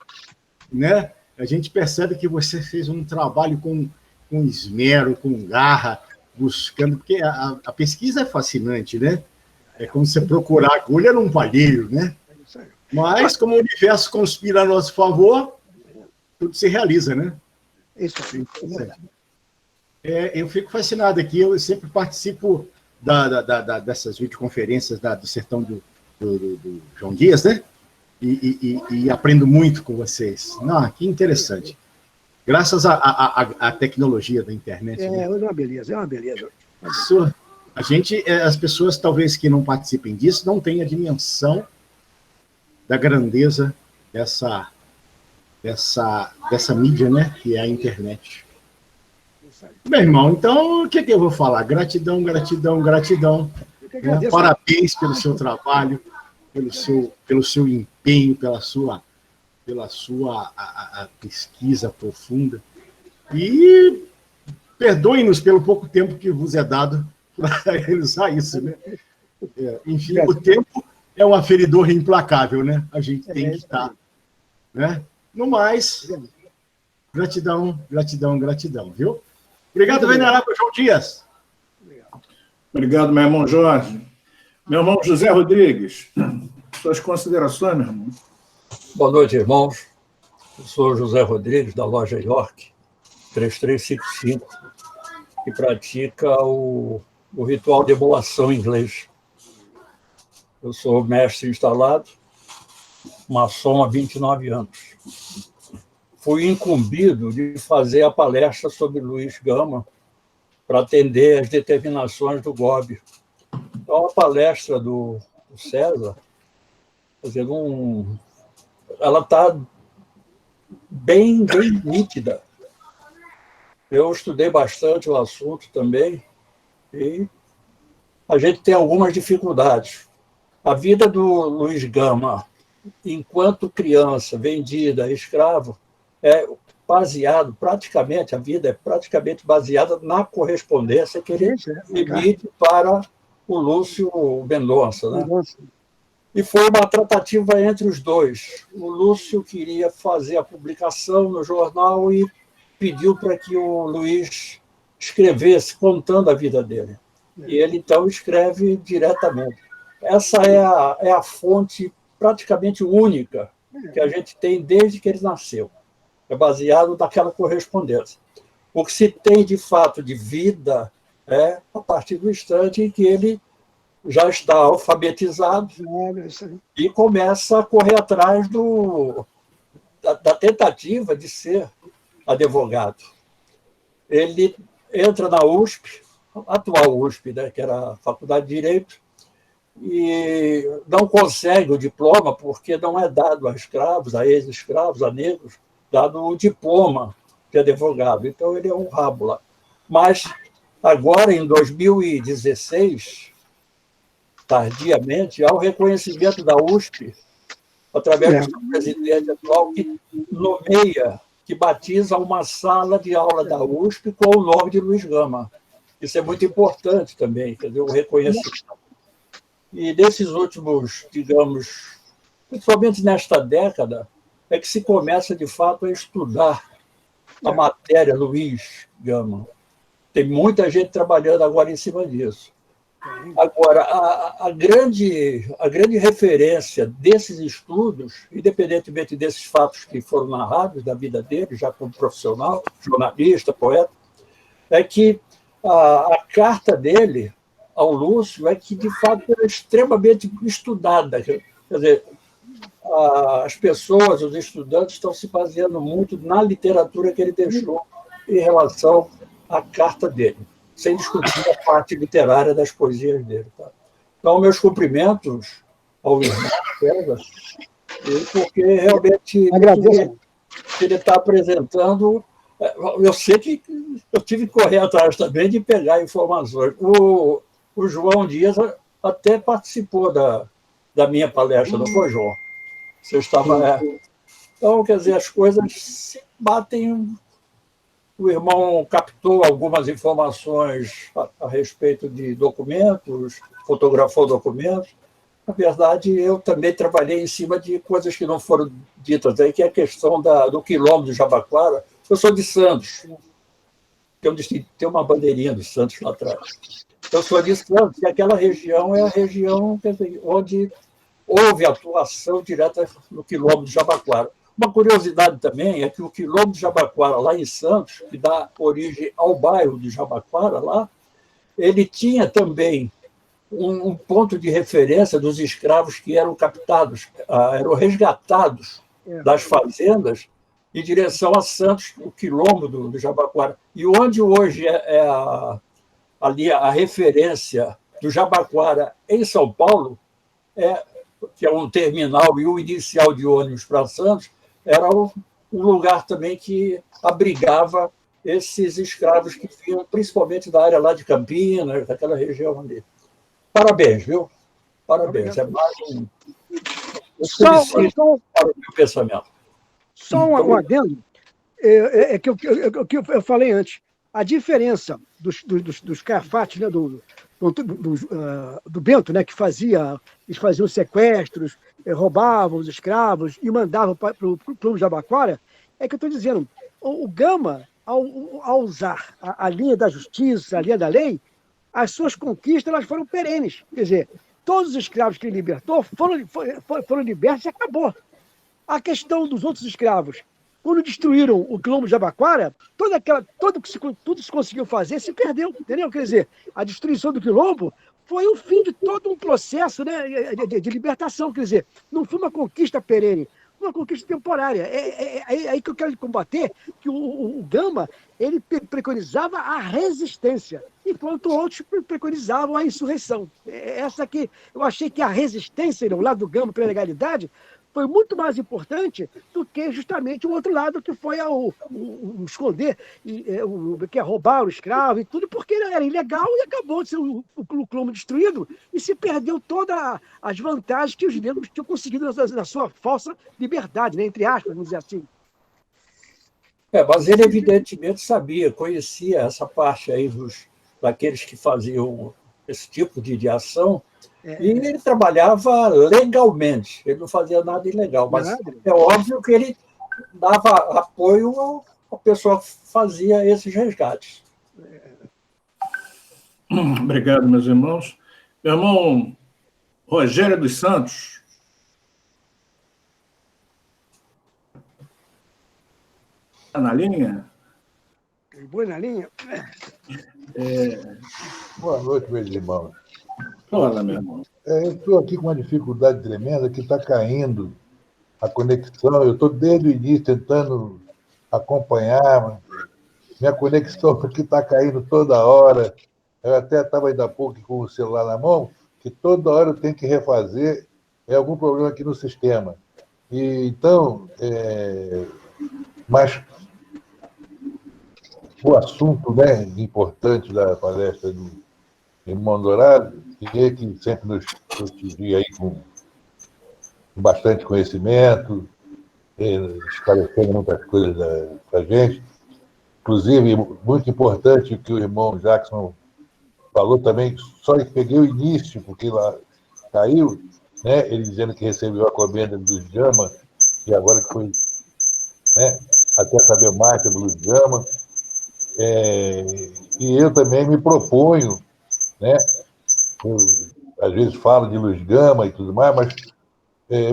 né? A gente percebe que você fez um trabalho com esmero, com garra, buscando, porque a pesquisa é fascinante, né? É como você procurar agulha num palheiro, né? Mas, como o universo conspira a nosso favor, tudo se realiza, né? Isso. Eu fico fascinado aqui, eu sempre participo dessas videoconferências do sertão do João Dias, né? E aprendo muito com vocês. Que interessante. Graças à tecnologia da internet. É uma beleza. As pessoas, talvez, que não participem disso, não têm a dimensão da grandeza dessa mídia, né? Que é a internet. Meu irmão, então, o que eu vou falar? Gratidão. Né? Parabéns pelo seu trabalho, pelo seu empenho, pela sua pesquisa profunda. E perdoem-nos pelo pouco tempo que vos é dado para realizar isso, né? Enfim, o tempo é um aferidor implacável, né? A gente tem que estar, né? No mais, gratidão, viu? Obrigado, venerável João Dias. Obrigado, meu irmão Jorge. Meu irmão José Rodrigues, suas considerações, meu irmão. Boa noite, irmãos. Eu sou José Rodrigues, da loja York 3355, que pratica o ritual de emulação em inglês. Eu sou mestre instalado, maçom há 29 anos. Fui incumbido de fazer a palestra sobre Luiz Gama para atender às determinações do GOB. Então, a palestra do César, quer dizer, ela está bem nítida. Eu estudei bastante o assunto também e a gente tem algumas dificuldades. A vida do Luiz Gama, enquanto criança, vendida, escravo, é baseado, praticamente, a vida é praticamente baseada na correspondência que ele emite para o Lúcio Mendonça, né? E foi uma tratativa entre os dois. O Lúcio queria fazer a publicação no jornal e pediu para que o Luiz escrevesse, contando a vida dele. E ele, então, escreve diretamente. Essa é a fonte praticamente única que a gente tem desde que ele nasceu. É baseado naquela correspondência. O que se tem, de fato, de vida é a partir do instante em que ele já está alfabetizado e começa a correr atrás da tentativa de ser advogado. Ele entra na USP, a atual USP, né, que era a Faculdade de Direito, e não consegue o diploma porque não é dado a escravos, a ex-escravos, a negros, dado o diploma de advogado. Então, ele é um rabo lá. Mas, agora, em 2016, tardiamente, há o reconhecimento da USP, através do presidente atual, que nomeia, que batiza uma sala de aula da USP com o nome de Luiz Gama. Isso é muito importante também, quer dizer, o reconhecimento. E desses últimos, digamos, principalmente nesta década, é que se começa, de fato, a estudar a matéria Luiz Gama. Tem muita gente trabalhando agora em cima disso. Agora, a grande referência desses estudos, independentemente desses fatos que foram narrados da vida dele, já como profissional, jornalista, poeta, é que a carta dele ao Lúcio é que, de fato, é extremamente estudada. Quer dizer, as pessoas, os estudantes, estão se baseando muito na literatura que ele deixou em relação à carta dele, sem discutir a parte literária das poesias dele. Tá? Então, meus cumprimentos ao irmão César, porque realmente ele está apresentando. Eu sei que eu tive que correr atrás também de pegar informações. O João Dias até participou da minha palestra, não foi, João? Você estava... Então, quer dizer, as coisas se batem. O irmão captou algumas informações a respeito de documentos, fotografou documentos. Na verdade, eu também trabalhei em cima de coisas que não foram ditas aí, que é a questão do quilombo do Jabaquara. Eu sou de Santos. Tem uma bandeirinha do Santos lá atrás. Eu sou de Santos, e aquela região é a região, quer dizer, onde houve atuação direta no quilombo do Jabaquara. Uma curiosidade também é que o quilombo de Jabaquara, lá em Santos, que dá origem ao bairro de Jabaquara, lá, ele tinha também um ponto de referência dos escravos que eram captados, eram resgatados das fazendas em direção a Santos, o quilombo do Jabaquara. E onde hoje ali a referência do Jabaquara em São Paulo, que é um terminal e o inicial de ônibus para Santos, era um lugar também que abrigava esses escravos que vinham principalmente da área lá de Campinas, daquela região ali. Parabéns, viu? Parabéns. É mais um para o meu pensamento. Só um adendo, é que eu falei antes. A diferença dos Caiafates, né, do Bento, né, que eles faziam sequestros, roubavam os escravos e mandavam para o Jabaquara, é que eu estou dizendo, o Gama, ao usar a linha da justiça, a linha da lei, as suas conquistas elas foram perenes. Quer dizer, todos os escravos que ele libertou foram libertos e acabou. A questão dos outros escravos. Quando destruíram o quilombo de Jabaquara, tudo que se conseguiu fazer se perdeu, entendeu? Quer dizer, a destruição do quilombo foi o fim de todo um processo, né, de libertação. Quer dizer, não foi uma conquista perene, uma conquista temporária. É aí que eu quero combater, que o Gama ele preconizava a resistência, enquanto outros preconizavam a insurreição. Essa aqui, eu achei que a resistência, o lado do Gama pela legalidade, foi muito mais importante do que justamente o outro lado, que foi o esconder, que é roubar o escravo e tudo, porque era ilegal e acabou de ser o quilombo destruído e se perdeu todas as vantagens que os negros tinham conseguido na sua falsa liberdade, né, entre aspas, vamos dizer assim. Mas ele evidentemente sabia, conhecia essa parte aí daqueles que faziam esse tipo de ação, e ele trabalhava legalmente, ele não fazia nada ilegal, mas é óbvio que ele dava apoio à pessoa que fazia esses resgates. Obrigado, meus irmãos. Meu irmão Rogério dos Santos. Está na linha? Boa na linha. Boa noite, meus irmãos. Fala, meu irmão. Eu estou aqui com uma dificuldade tremenda que está caindo a conexão. Eu estou desde o início tentando acompanhar. Minha conexão aqui está caindo toda hora. Eu até estava ainda há pouco com o celular na mão, que toda hora eu tenho que refazer. É algum problema aqui no sistema. Então, mas o assunto, né, importante da palestra do irmão Dourado, que sempre nos prestigia aí com bastante conhecimento, esclarecendo muitas coisas para a gente. Inclusive, muito importante o que o irmão Jackson falou também, só peguei o início, porque lá caiu, né, ele dizendo que recebeu a comenda do Jama, e agora que foi, né, até saber mais sobre o Jama. E eu também me proponho, né, eu, às vezes falo de Luz Gama e tudo mais, mas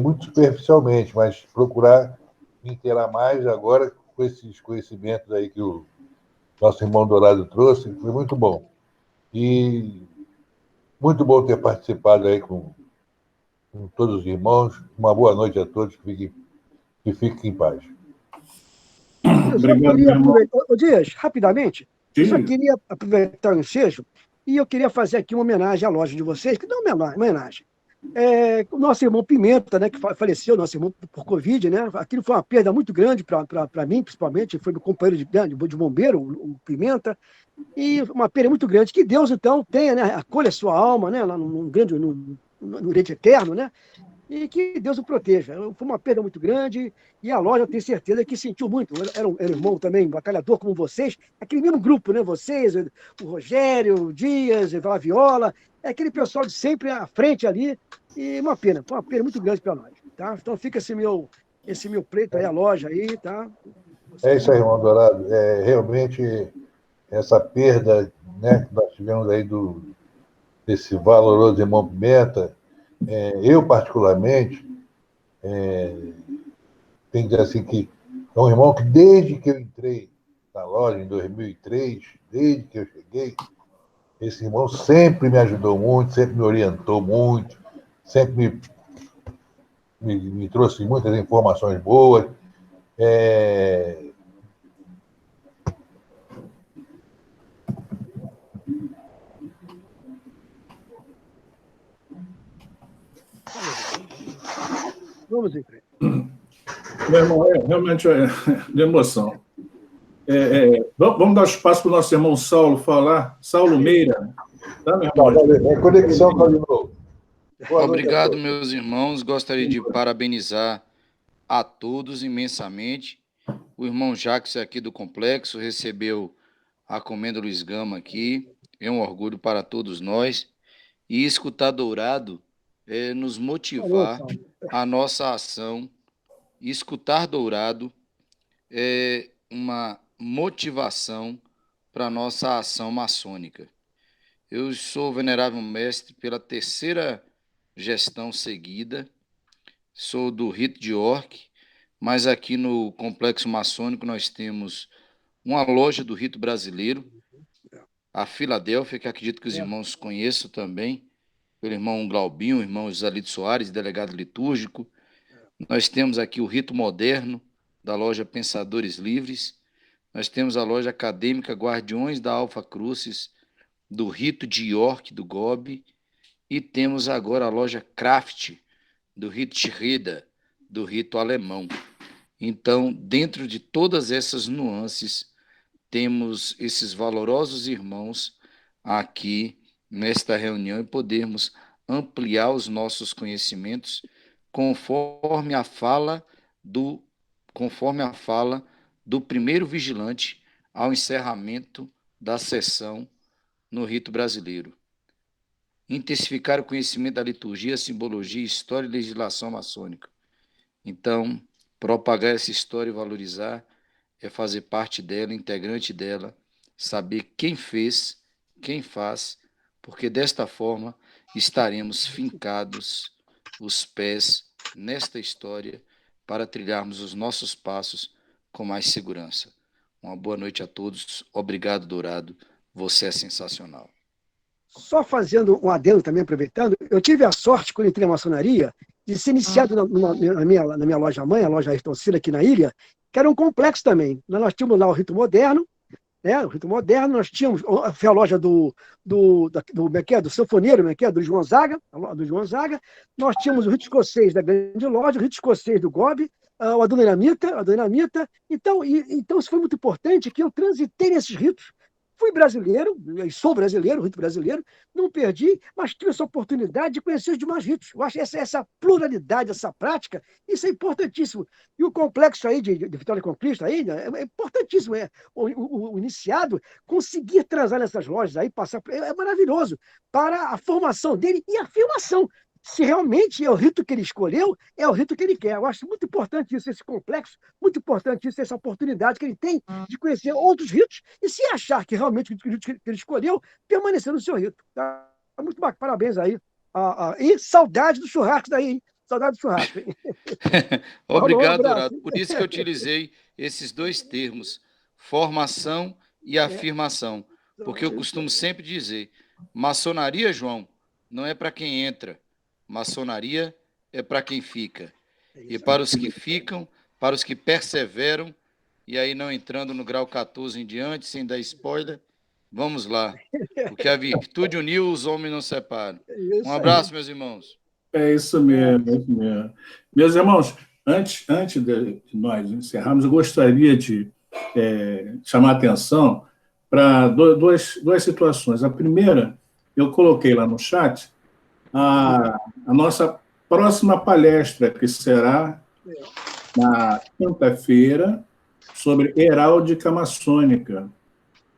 muito superficialmente, mas procurar me inteirar mais agora com esses conhecimentos aí que o nosso irmão Dourado trouxe, foi muito bom. E muito bom ter participado aí com todos os irmãos. Uma boa noite a todos, que fiquem em paz. Eu só queria aproveitar, Dias, rapidamente, eu só queria aproveitar o ensejo e eu queria fazer aqui uma homenagem à loja de vocês, que não é uma homenagem. O nosso irmão Pimenta, né, que faleceu, nosso irmão por Covid, né? Aquilo foi uma perda muito grande para mim, principalmente, foi meu companheiro de bombeiro, o Pimenta, e uma perda muito grande. Que Deus, então, tenha, né, acolha a sua alma, né, lá no Oriente Eterno, né? E que Deus o proteja. Foi uma perda muito grande e a loja, eu tenho certeza, que sentiu muito. Era um irmão também, batalhador como vocês, aquele mesmo grupo, né? Vocês, o Rogério, o Dias, a Viola, aquele pessoal de sempre à frente ali, e uma pena, foi uma perda muito grande para nós. Tá? Então fica esse meu pleito aí, a loja aí, tá? É isso aí, irmão Dourado. Realmente, essa perda, né, que nós tivemos aí desse valoroso irmão Pimenta, eu, particularmente, tenho que dizer assim que é um irmão que, desde que eu entrei na loja, em 2003, desde que eu cheguei, esse irmão sempre me ajudou muito, sempre me orientou muito, sempre me trouxe muitas informações boas. Vamos em frente. Meu irmão, realmente de emoção. Vamos dar espaço para o nosso irmão Saulo falar. Saulo Meira. Tá, meu irmão? Conexão para de novo. Obrigado, meus irmãos. Gostaria de parabenizar a todos imensamente. O irmão Jacques aqui do Complexo recebeu a comenda Luiz Gama aqui. É um orgulho para todos nós. E escutar Dourado nos motivar a nossa ação. Escutar Dourado é uma motivação para a nossa ação maçônica. Eu sou venerável mestre pela terceira gestão seguida, sou do Rito de York, mas aqui no Complexo Maçônico nós temos uma loja do rito brasileiro, a Filadélfia, que acredito que os irmãos conheçam também, pelo irmão Glaubinho, o irmão Josalito Soares, delegado litúrgico. Nós temos aqui o Rito Moderno, da loja Pensadores Livres. Nós temos a loja acadêmica Guardiões da Alfa Crucis, do Rito de York, do GOB. E temos agora a loja Kraft, do Rito Schröder, do Rito Alemão. Então, dentro de todas essas nuances, temos esses valorosos irmãos aqui nesta reunião e podermos ampliar os nossos conhecimentos conforme a fala do primeiro vigilante ao encerramento da sessão no rito brasileiro. Intensificar o conhecimento da liturgia, simbologia, história e legislação maçônica. Então, propagar essa história e valorizar é fazer parte dela, integrante dela, saber quem fez, quem faz, porque desta forma estaremos fincados os pés nesta história para trilharmos os nossos passos com mais segurança. Uma boa noite a todos. Obrigado, Dourado. Você é sensacional. Só fazendo um adendo também, aproveitando, eu tive a sorte, quando entrei na maçonaria, de ser iniciado na minha loja mãe, a loja Ayrton Senna, aqui na ilha, que era um complexo também. Nós tínhamos lá o Rito Moderno, né? O Rito Moderno, nós tínhamos foi a loja do sanfoneiro, do João Zaga, nós tínhamos o Rito Escocês da Grande Loja, o Rito Escocês do GOB, a Adonairamita. Então, isso foi muito importante, que eu transitei nesses ritos. Fui brasileiro, sou brasileiro, rito brasileiro, não perdi, mas tive essa oportunidade de conhecer os demais ritos. Eu acho essa pluralidade, essa prática, isso é importantíssimo. E o complexo aí de Vitória com Cristo aí, é importantíssimo. O iniciado conseguir transar nessas lojas aí, passar, é maravilhoso para a formação dele e a afirmação. Se realmente é o rito que ele escolheu, é o rito que ele quer. Eu acho muito importante isso, esse complexo, muito importante isso, essa oportunidade que ele tem de conhecer outros ritos e se achar que realmente o rito que ele escolheu, permanecer no seu rito. Tá? Muito bacana, parabéns aí. E saudade do churrasco daí, hein? Saudade do churrasco. Obrigado, Dourado. Por isso que eu utilizei esses dois termos, formação e afirmação. Porque eu costumo sempre dizer, maçonaria, João, não é para quem entra. Maçonaria é para quem fica. E para os que ficam, para os que perseveram, e aí não entrando no grau 14 em diante, sem dar spoiler, vamos lá. Porque a virtude uniu, os homens não separam. Um abraço, meus irmãos. É isso mesmo, é isso mesmo. Meus irmãos, antes de nós encerrarmos, eu gostaria de chamar a atenção para duas situações. A primeira, eu coloquei lá no chat, a nossa próxima palestra, que será na quinta-feira, sobre heráldica maçônica.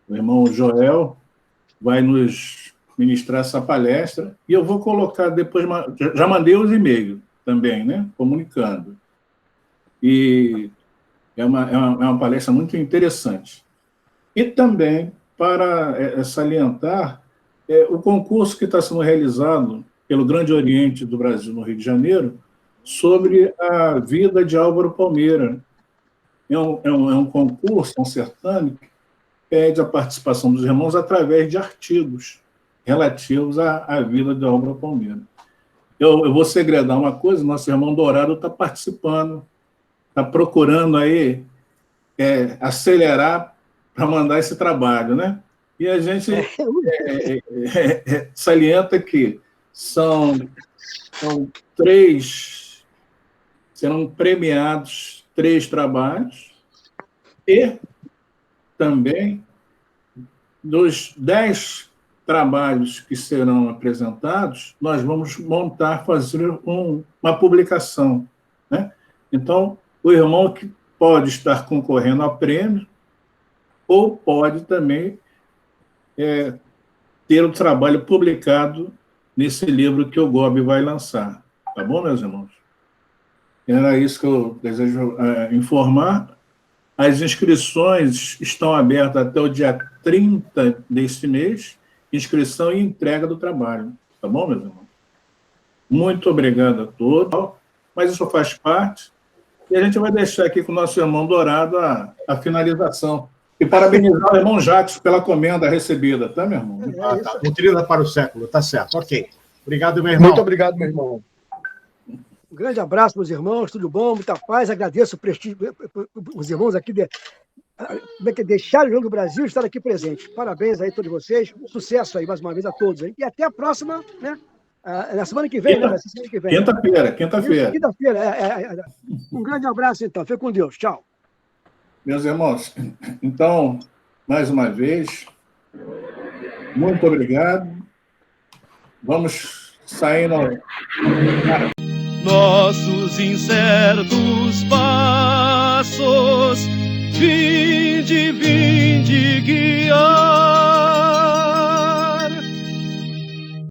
O irmão Joel vai nos ministrar essa palestra, e eu vou colocar depois, já mandei os e-mails também, né, comunicando. E é uma palestra muito interessante. E também, para salientar, o concurso que está sendo realizado pelo Grande Oriente do Brasil, no Rio de Janeiro, sobre a vida de Álvaro Palmeira. É um concurso, um certame, que pede a participação dos irmãos através de artigos relativos à vida de Álvaro Palmeira. Eu vou segredar uma coisa, nosso irmão Dourado está participando, está procurando aí acelerar para mandar esse trabalho, né? E a gente salienta que serão premiados 3 trabalhos e também dos 10 trabalhos que serão apresentados, nós vamos fazer uma publicação, né? Então, o irmão que pode estar concorrendo a prêmio ou pode também ter o trabalho publicado nesse livro que o GOB vai lançar. Tá bom, meus irmãos? Era isso que eu desejo informar. As inscrições estão abertas até o dia 30 deste mês, inscrição e entrega do trabalho. Tá bom, meus irmãos? Muito obrigado a todos. Mas isso faz parte E a gente vai deixar aqui com o nosso irmão Dourado a finalização. E parabenizar o irmão Jacques pela comenda recebida, tá, meu irmão? Tá. Doutrina para o século, tá certo. Ok. Obrigado, meu irmão. Muito obrigado, meu irmão. Um grande abraço, meus irmãos, tudo bom, muita paz. Agradeço o prestígio, os irmãos aqui deixaram o Jogo do Brasil e estar aqui presente. Parabéns aí a todos vocês. Um sucesso aí, mais uma vez, a todos. Hein? E até a próxima, né? Na semana que vem, né? Quinta-feira. Quinta-feira. Um grande abraço, então. Fique com Deus. Tchau. Meus irmãos, então, mais uma vez, muito obrigado. Vamos saindo. Nossos incertos passos, vinde,